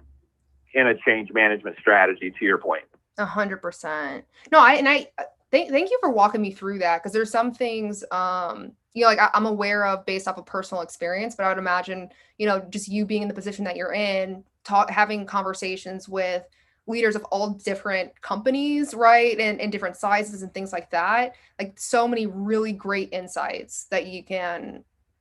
in a change management strategy, to your point. 100%. No, I thank you for walking me through that, because there's some things, like I'm aware of based off of personal experience, but I would imagine, just you being in the position that you're in, having conversations with leaders of all different companies, right? And different sizes and things like that. Like so many really great insights that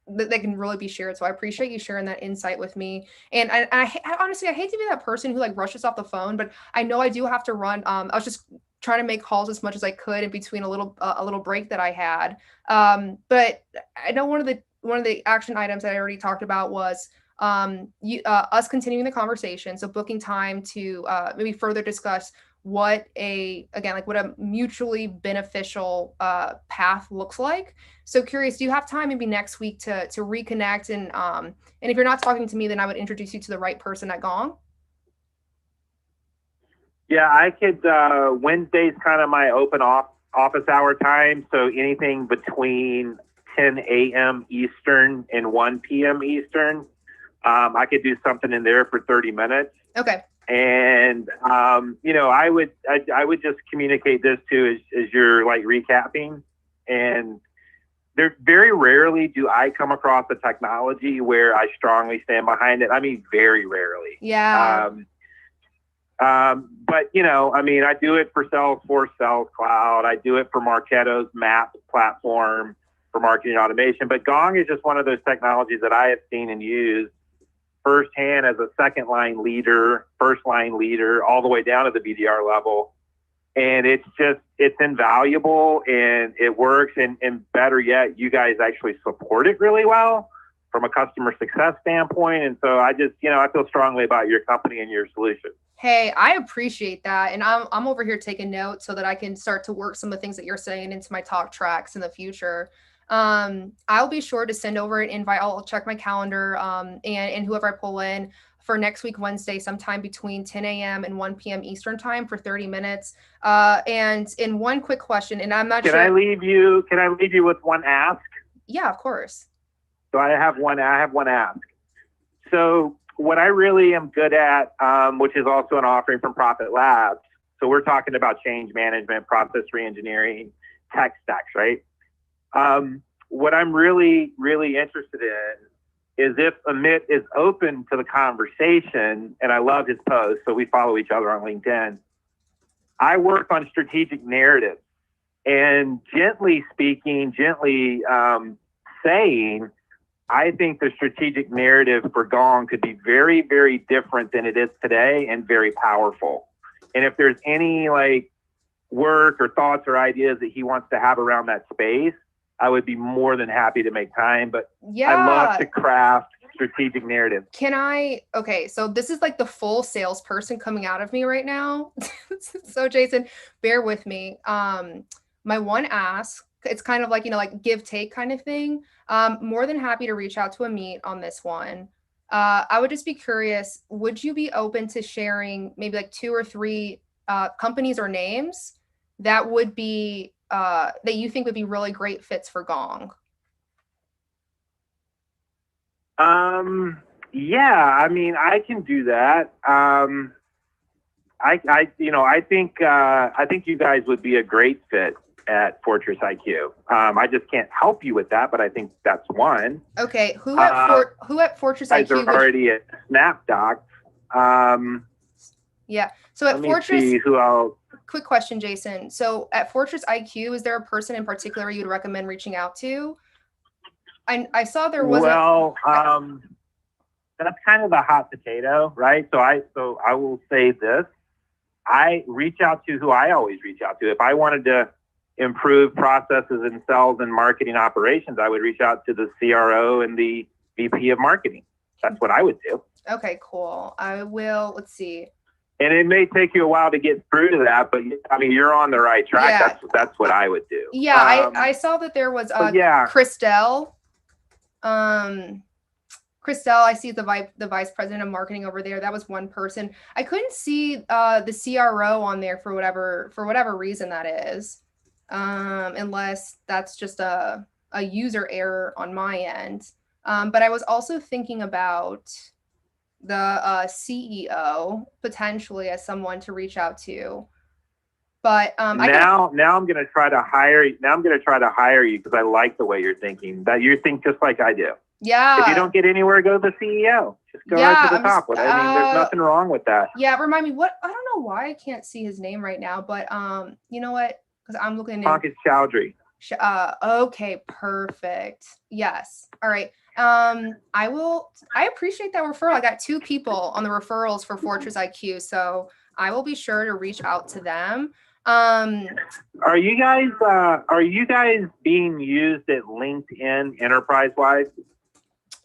that can really be shared. So I appreciate you sharing that insight with me. And I honestly, I hate to be that person who like rushes off the phone, but I know I do have to run. I was just trying to make calls as much as I could in between a little break that I had. But I know one of the action items that I already talked about was us continuing the conversation. So booking time to maybe further discuss what a mutually beneficial path looks like. So curious, do you have time maybe next week to reconnect? And if you're not talking to me, then I would introduce you to the right person at Gong. Yeah, I could. Wednesday's kind of my open office hour time. So anything between 10 a.m. Eastern and 1 p.m. Eastern, I could do something in there for 30 minutes. Okay. And, I would just communicate this too as you're like recapping. And there very rarely do I come across a technology where I strongly stand behind it. I mean, very rarely. Yeah. But I do it for Salesforce Sales Cloud. I do it for Marketo's MAP platform for marketing automation. But Gong is just one of those technologies that I have seen and used firsthand as a second line leader, first line leader, all the way down to the BDR level. And it's invaluable and it works. And better yet, you guys actually support it really well from a customer success standpoint. And so I just, I feel strongly about your company and your solution. Hey, I appreciate that. And I'm over here taking notes so that I can start to work some of the things that you're saying into my talk tracks in the future. I'll be sure to send over an invite. I'll check my calendar, and whoever I pull in for next week, Wednesday, sometime between 10 a.m. and 1 p.m. Eastern time for 30 minutes. And in one quick question, and I'm not sure. Can I leave you with one ask? Yeah, of course. So I have one ask. So what I really am good at, which is also an offering from Profit Labs. So we're talking about change management, process reengineering, tech stacks, right? What I'm really, really interested in is if Amit is open to the conversation, and I love his post, so we follow each other on LinkedIn. I work on strategic narratives, and gently saying, I think the strategic narrative for Gong could be very, very different than it is today and very powerful. And if there's any work or thoughts or ideas that he wants to have around that space, I would be more than happy to make time. But yeah, I love to craft strategic narrative. Okay, so this is like the full salesperson coming out of me right now. So Jason, bear with me. My one ask, it's kind of like, like give take kind of thing. More than happy to reach out to Amit on this one. I would just be curious, would you be open to sharing maybe 2 or 3 companies or names that would be that you think would be really great fits for Gong? Yeah, I mean, I can do that. I think you guys would be a great fit at Fortress IQ. I just can't help you with that, but I think that's one. Okay, who at Fortress guys IQ? are already at SnapDocs. Yeah. So at let me Fortress, see who else. quick question, Jason. So at Fortress IQ, is there a person in particular you'd recommend reaching out to? I saw there was that's kind of the hot potato, right? So I will say this. I reach out to who I always reach out to. If I wanted to improve processes in sales and marketing operations, I would reach out to the CRO and the VP of marketing. That's what I would do. Okay, cool. I will, let's see. And it may take you a while to get through to that, but I mean, you're on the right track. Yeah. That's what I would do. Yeah, I saw that there was Christelle. Christelle, I see the vice president of marketing over there. That was one person. I couldn't see the CRO on there for whatever reason that is, unless that's just a user error on my end. But I was also thinking about the CEO potentially as someone to reach out to. But now I'm going to try to hire you. Now I'm going to try to hire you because I like the way you're thinking. That you think just like I do. Yeah. If you don't get anywhere, go to the CEO. Just go right to the top. I mean, there's nothing wrong with that. Yeah. Remind me what, I don't know why I can't see his name right now, but you know what? Because I'm looking at Pankaj Chowdhury. Okay, perfect. Yes. All right. I appreciate that referral. I got 2 people on the referrals for Fortress IQ, so I will be sure to reach out to them. Are you guys being used at LinkedIn enterprise-wise?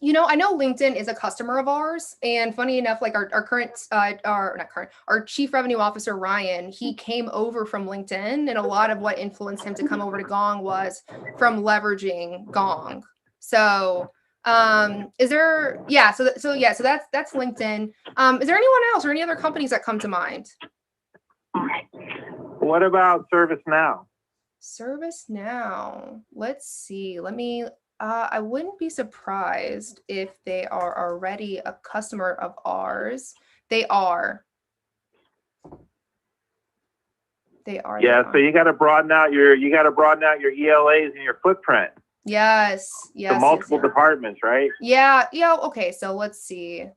You know, I know LinkedIn is a customer of ours, and funny enough, like our chief revenue officer, Ryan, he came over from LinkedIn, and a lot of what influenced him to come over to Gong was from leveraging Gong. So, is there, yeah, so that's LinkedIn. Is there anyone else or any other companies that come to mind? What about ServiceNow? ServiceNow. Let's see. I wouldn't be surprised if they are already a customer of ours. They are. Yeah. So you got to broaden out your ELAs and your footprint. Yes. To multiple departments, right? Yeah. Okay. So let's see.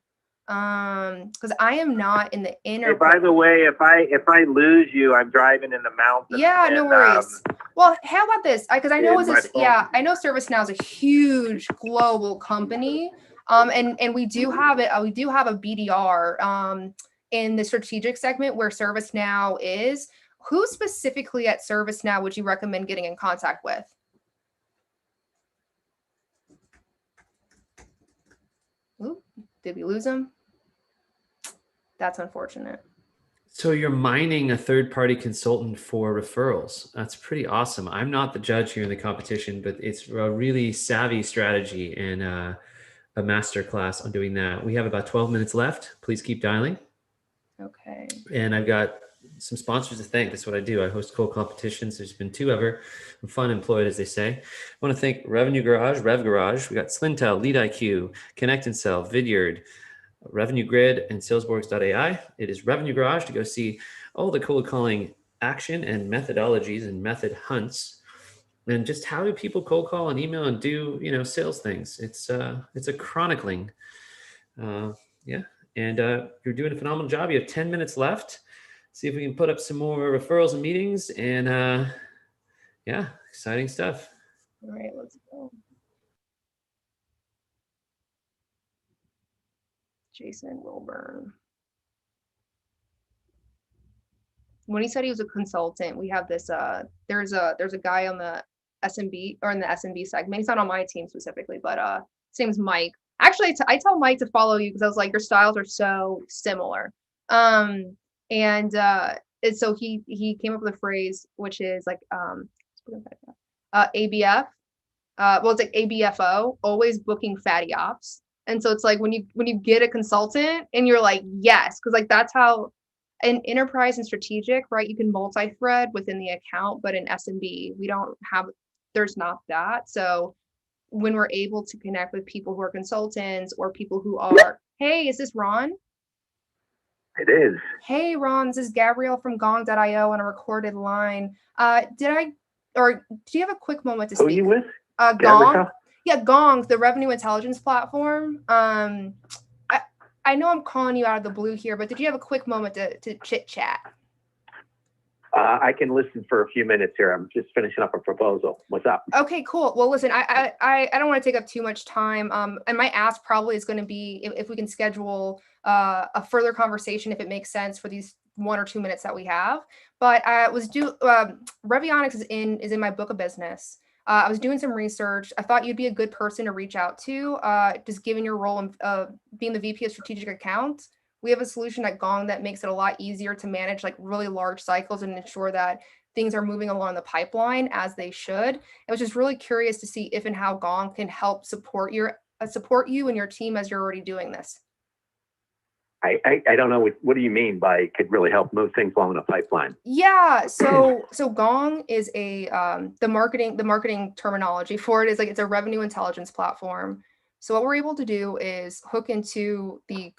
Because I am not in the inner. Hey, by the way, if I lose you, I'm driving in the mountains. Yeah, no worries. Well, how about this? Because I know I know ServiceNow is a huge global company. And we do have it. We do have a BDR in the strategic segment where ServiceNow is. Who specifically at ServiceNow would you recommend getting in contact with? Ooh, did we lose him? That's unfortunate. So you're mining a third-party consultant for referrals. That's pretty awesome. I'm not the judge here in the competition, but it's a really savvy strategy and a masterclass on doing that. We have about 12 minutes left. Please keep dialing. Okay. And I've got some sponsors to thank. That's what I do. I host cold competitions. There's been 2 ever. I'm fun employed, as they say. I want to thank Revenue Garage, Rev Garage. We got Slintel, Lead IQ, Connect and Sell, Vidyard, Revenue Grid, and Salesforce.ai. It is Revenue Garage to go see all the cold calling action and methodologies and method hunts, and just how do people cold call and email and do sales things. It's a chronicling. Yeah, and you're doing a phenomenal job. You have 10 minutes left. See if we can put up some more referrals and meetings, and yeah, exciting stuff. All right, let's go. Jason Wilburn. When he said he was a consultant, we have this. There's a guy on the SMB or in the SMB segment. He's not on my team specifically, but his name's Mike. Actually, I tell Mike to follow you because I was like, your styles are so similar. And so he came up with a phrase which is like ABF. Well, it's like ABFO, always booking fatty ops. And so it's like when you get a consultant and you're like, yes, because like that's how in enterprise and strategic, right, you can multi-thread within the account, but in SMB, there's not that. So when we're able to connect with people who are consultants or people who are, hey, is this Ron? It is. Hey, Ron, this is Gabrielle from Gong.io on a recorded line. Do you have a quick moment to speak? Who are you with? Gong. Gabrielle? Yeah, Gong, the revenue intelligence platform. I know I'm calling you out of the blue here, but did you have a quick moment to chit chat? I can listen for a few minutes here. I'm just finishing up a proposal. What's up? Okay, cool. Well, listen, I don't want to take up too much time. And my ask probably is going to be if we can schedule a further conversation, if it makes sense for these 1 or 2 minutes that we have. But I was Revionics is in my book of business. I was doing some research. I thought you'd be a good person to reach out to, just given your role in being the VP of strategic accounts. We have a solution at Gong that makes it a lot easier to manage like really large cycles and ensure that things are moving along the pipeline as they should. I was just really curious to see if and how Gong can help support you and your team as you're already doing this. I don't know what do you mean by could really help move things along the pipeline? Yeah, so Gong is the marketing terminology for it is like it's a revenue intelligence platform. So what we're able to do is hook into the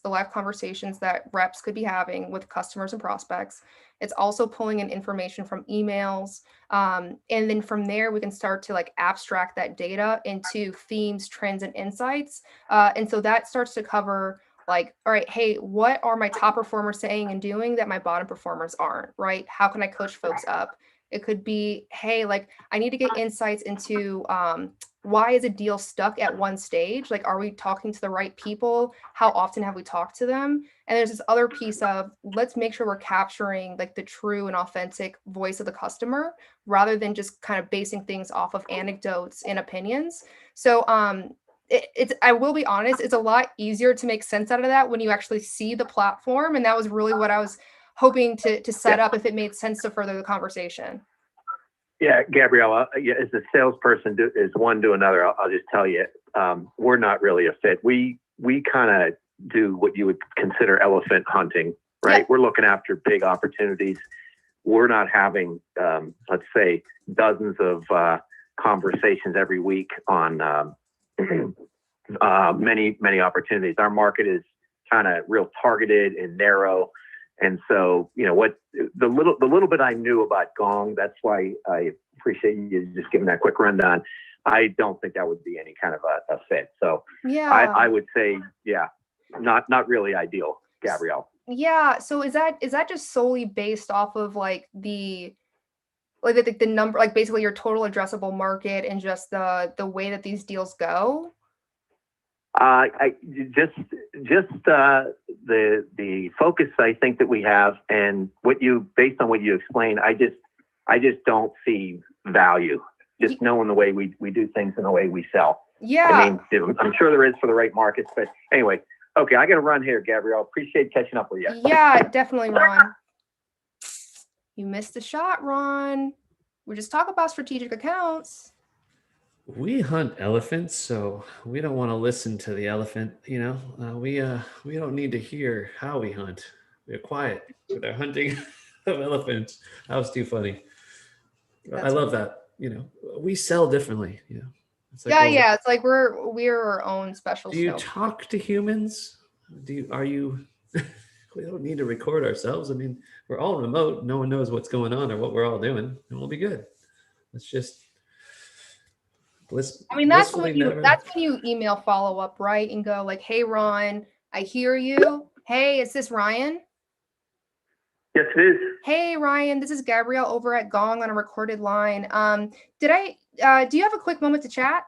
live conversations that reps could be having with customers and prospects. It's also pulling in information from emails. And then from there, we can start to like abstract that data into themes, trends, and insights. And so that starts to cover like, all right, hey, what are my top performers saying and doing that my bottom performers aren't, right? How can I coach folks up? It could be, hey, like I need to get insights into why is a deal stuck at one stage? Like, are we talking to the right people? How often have we talked to them? And there's this other piece of let's make sure we're capturing like the true and authentic voice of the customer rather than just kind of basing things off of anecdotes and opinions. So I will be honest, it's a lot easier to make sense out of that when you actually see the platform. And that was really what I was hoping to set up if it made sense to further the conversation. Yeah, Gabrielle, as a salesperson is one to another, I'll just tell you, we're not really a fit. We kind of do what you would consider elephant hunting, right? Yeah. We're looking after big opportunities. We're not having, let's say, dozens of conversations every week on many opportunities. Our market is kind of real targeted and narrow. And so, what the little bit I knew about Gong, that's why I appreciate you just giving that quick rundown. I don't think that would be any kind of a fit. So yeah, I would say, yeah, not really ideal, Gabrielle. Yeah. So is that just solely based off of like the number, like basically your total addressable market and just the way that these deals go? The focus I think that we have and based on what you explained, I just don't see value. Just knowing the way we do things and the way we sell. Yeah. I mean, I'm sure there is for the right markets, but anyway, okay, I got to run here, Gabrielle. Appreciate catching up with you. Yeah, definitely, Ron. You missed the shot, Ron. We're just talking about strategic accounts. We hunt elephants, so we don't want to listen to the elephant. We don't need to hear how we hunt. We're quiet with our hunting of elephants. That was too funny. I love that. We sell differently. It's like, yeah. It's like we're our own special. Do you talk to humans? Are you? We don't need to record ourselves. I mean, we're all remote. No one knows what's going on or what we're all doing, and we'll be good. Let's just. I mean, that's when you email follow up, right? And go like, hey, Ron, I hear you. Hey, is this Ryan? Yes, it is. Hey, Ryan, this is Gabrielle over at Gong on a recorded line. Do you have a quick moment to chat?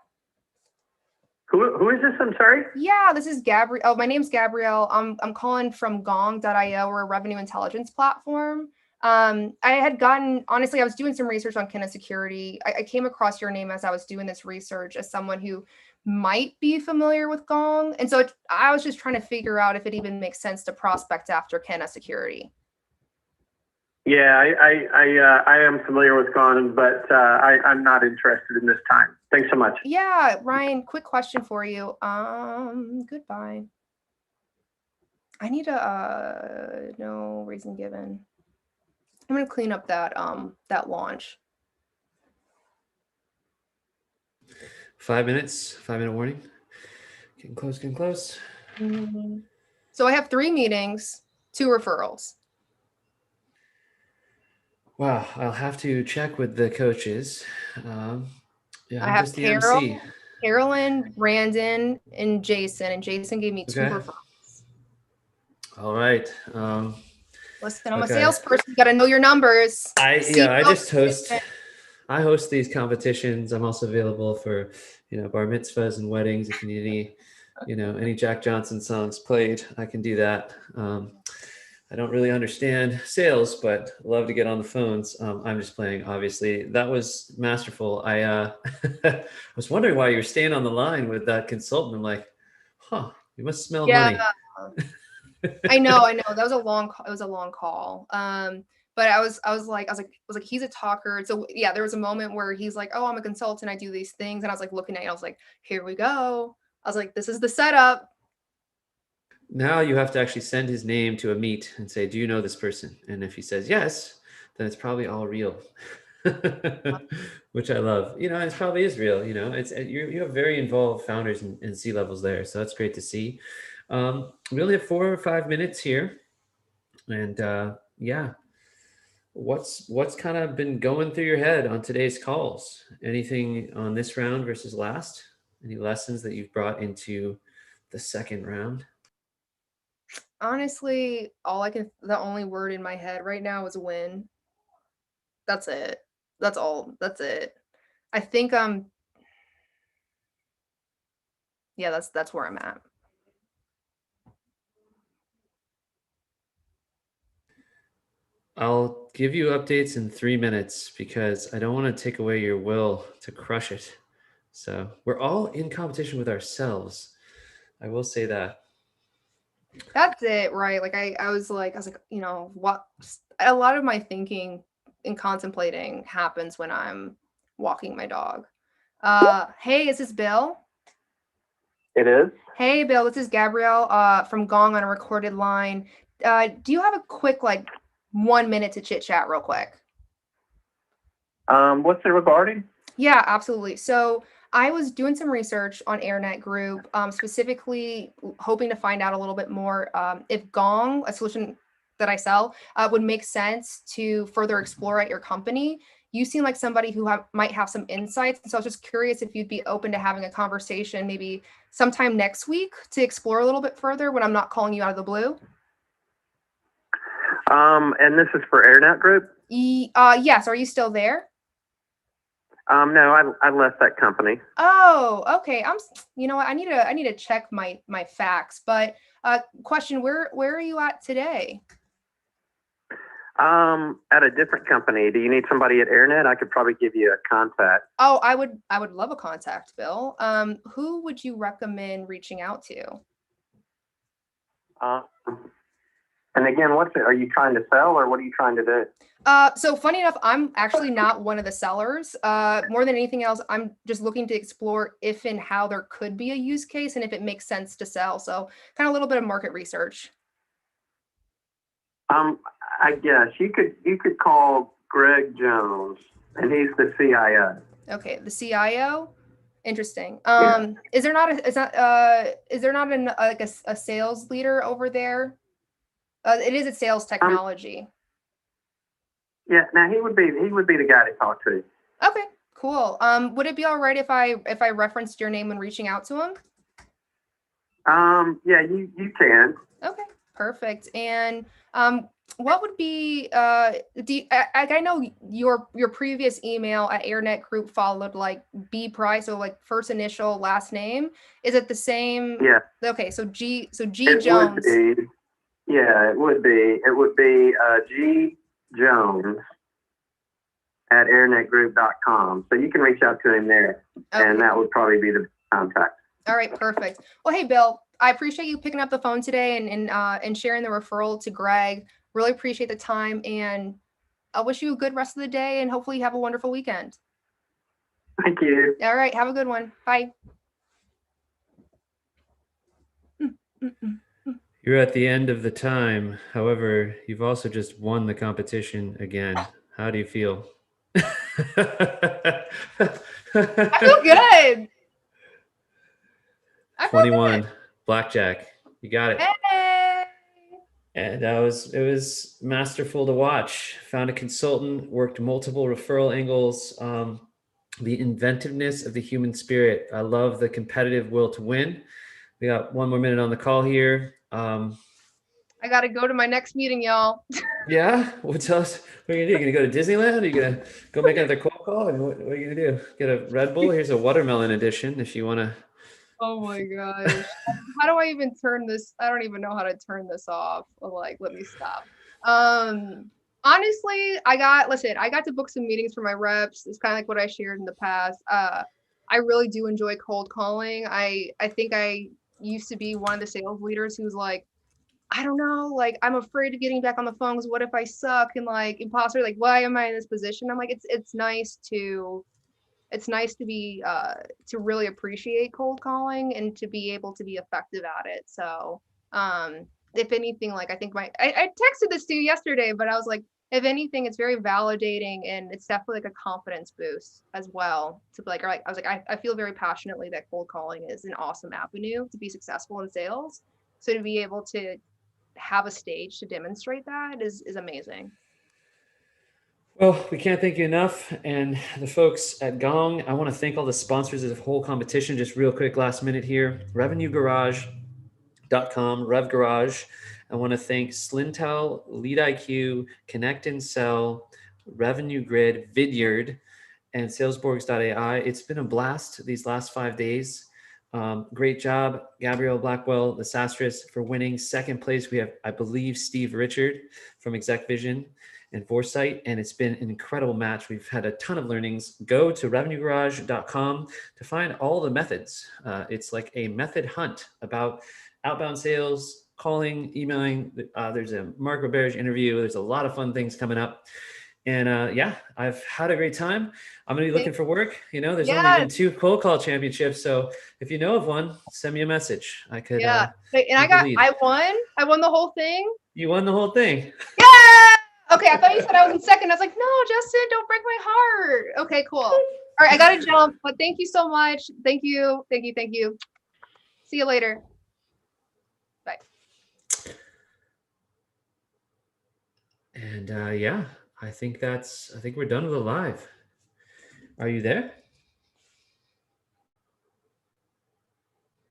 Who is this? I'm sorry. Yeah, this is Gabrielle. Oh, my name's Gabrielle. I'm calling from Gong.io. We're a revenue intelligence platform. I was doing some research on Kenna Security. I came across your name as I was doing this research as someone who might be familiar with Gong. And so I was just trying to figure out if it even makes sense to prospect after Kenna Security. Yeah, I am familiar with Gong, but I'm not interested in this time. Thanks so much. Yeah, Ryan, quick question for you. Goodbye. I need a no reason given. I'm gonna clean up that that launch. 5 minutes, 5 minute warning. Getting close, getting close. So I have 3 meetings, 2 referrals. Wow, I'll have to check with the coaches. Yeah, I I'm have just the MC. Carolyn, Brandon, and Jason gave me 2 Okay. referrals. All right. Listen, I'm a okay. salesperson. You got to know your numbers. I host these competitions. I'm also available for, bar mitzvahs and weddings. If you need any Jack Johnson songs played, I can do that. I don't really understand sales, but love to get on the phones. I'm just playing, obviously. That was masterful. I was wondering why you were staying on the line with that consultant. I'm like, you must smell money. I know. That was a long call. But I was like, he's a talker. So yeah, there was a moment where he's like, oh, I'm a consultant. I do these things. And I was like looking at it. I was like, here we go. I was like, this is the setup. Now you have to actually send his name to a meet and say, do you know this person? And if he says yes, then it's probably all real, which I love. It probably is real. You have very involved founders and C-levels there. So that's great to see. We only have 4 or 5 minutes here. And yeah, what's kind of been going through your head on today's calls? Anything on this round versus last? Any lessons that you've brought into the second round? Honestly, the only word in my head right now is win. That's it. That's all. That's it. I think yeah, that's where I'm at. I'll give you updates in 3 minutes because I don't want to take away your will to crush it. So we're all in competition with ourselves. I will say that. That's it, right? Like I was like, what a lot of my thinking and contemplating happens when I'm walking my dog. Hey, is this Bill? It is. Hey, Bill, this is Gabrielle from Gong on a recorded line. Do you have a quick 1 minute to chit chat real quick? What's it regarding? Yeah, absolutely. So I was doing some research on AirNet Group, specifically hoping to find out a little bit more if Gong, a solution that I sell, would make sense to further explore at your company. You seem like somebody who might have some insights. So I was just curious if you'd be open to having a conversation maybe sometime next week to explore a little bit further when I'm not calling you out of the blue. And this is for AirNet Group? Yes. Are you still there? No, I left that company. Oh, okay. You know what? I need to check my facts. But question: Where are you at today? At a different company. Do you need somebody at AirNet? I could probably give you a contact. Oh, I would love a contact, Bill. Who would you recommend reaching out to? And again, are you trying to sell or what are you trying to do? So funny enough, I'm actually not one of the sellers. More than anything else, I'm just looking to explore if and how there could be a use case and if it makes sense to sell. So kind of a little bit of market research. I guess you could call Greg Jones, and he's the CIO. Okay, the CIO. Interesting. Yeah. Is there not a sales leader over there? It is a sales technology. Yeah, now he would be the guy to talk to. Okay, cool. Would it be all right if I referenced your name when reaching out to him? Yeah, you can. Okay, perfect. And what would be I know your previous email at AirNet Group followed B Price, so first initial last name. Is it the same? Yeah. Okay, so G it Jones. Would be. Yeah, it would be. It would be G Jones at airnetgroup.com. So you can reach out to him there, and that would probably be the contact. All right, perfect. Well, hey, Bill, I appreciate you picking up the phone today and sharing the referral to Greg. Really appreciate the time, and I wish you a good rest of the day, and hopefully you have a wonderful weekend. Thank you. All right, have a good one. Bye. You're at the end of the time. However, you've also just won the competition again. How do you feel? I feel good. I feel 21, good. blackjack. You got it. Hey. And it was masterful to watch. Found a consultant, worked multiple referral angles. The inventiveness of the human spirit. I love the competitive will to win. We got one more minute on the call here. I got to go to my next meeting, y'all. Yeah, what's else? What are you gonna do? You gonna go to Disneyland? Are you gonna go make another cold call? And what are you gonna do? Get a Red Bull? Here's a watermelon edition if you wanna. Oh my gosh. How do I even turn this? I don't even know how to turn this off. Like, let me stop. Honestly, I got to book some meetings for my reps. It's kind of like what I shared in the past. I really do enjoy cold calling. I think I used to be one of the sales leaders who's like, I don't know, like I'm afraid of getting back on the phone because what if I suck and like imposter, like why am I in this position? I'm like, it's nice to be to really appreciate cold calling and to be able to be effective at it. So if anything, like I think I texted this to you yesterday, but I was like, if anything, it's very validating and it's definitely like a confidence boost as well. To be like, or like I was like, I feel very passionately that cold calling is an awesome avenue to be successful in sales. So to be able to have a stage to demonstrate that is amazing. Well, we can't thank you enough. And the folks at Gong, I want to thank all the sponsors of the whole competition. Just real quick, last minute here. RevenueGarage.com, Rev Garage. I want to thank Slintel, Lead IQ, Connect and Sell, Revenue Grid, Vidyard, and Salesborgs.ai. It's been a blast these last 5 days. Great job, Gabrielle, Blackwell, the SaaStress for winning. Second place, we have, I believe, Steve Richard from Exec Vision and Foresight, and it's been an incredible match. We've had a ton of learnings. Go to revenuegarage.com to find all the methods. It's like a method hunt about outbound sales, calling, emailing. There's a Mark Roberge interview. There's a lot of fun things coming up. And yeah, I've had a great time. I'm gonna be looking for work. You know, there's only been 2 cold call championships. So if you know of one, send me a message. I could and I won the whole thing. You won the whole thing. Yeah. Okay, I thought you said I was in second. I was like, no, Justin, don't break my heart. Okay, cool. All right, I gotta jump, but thank you so much. Thank you. See you later. Bye. And yeah, I think we're done with the live. Are you there?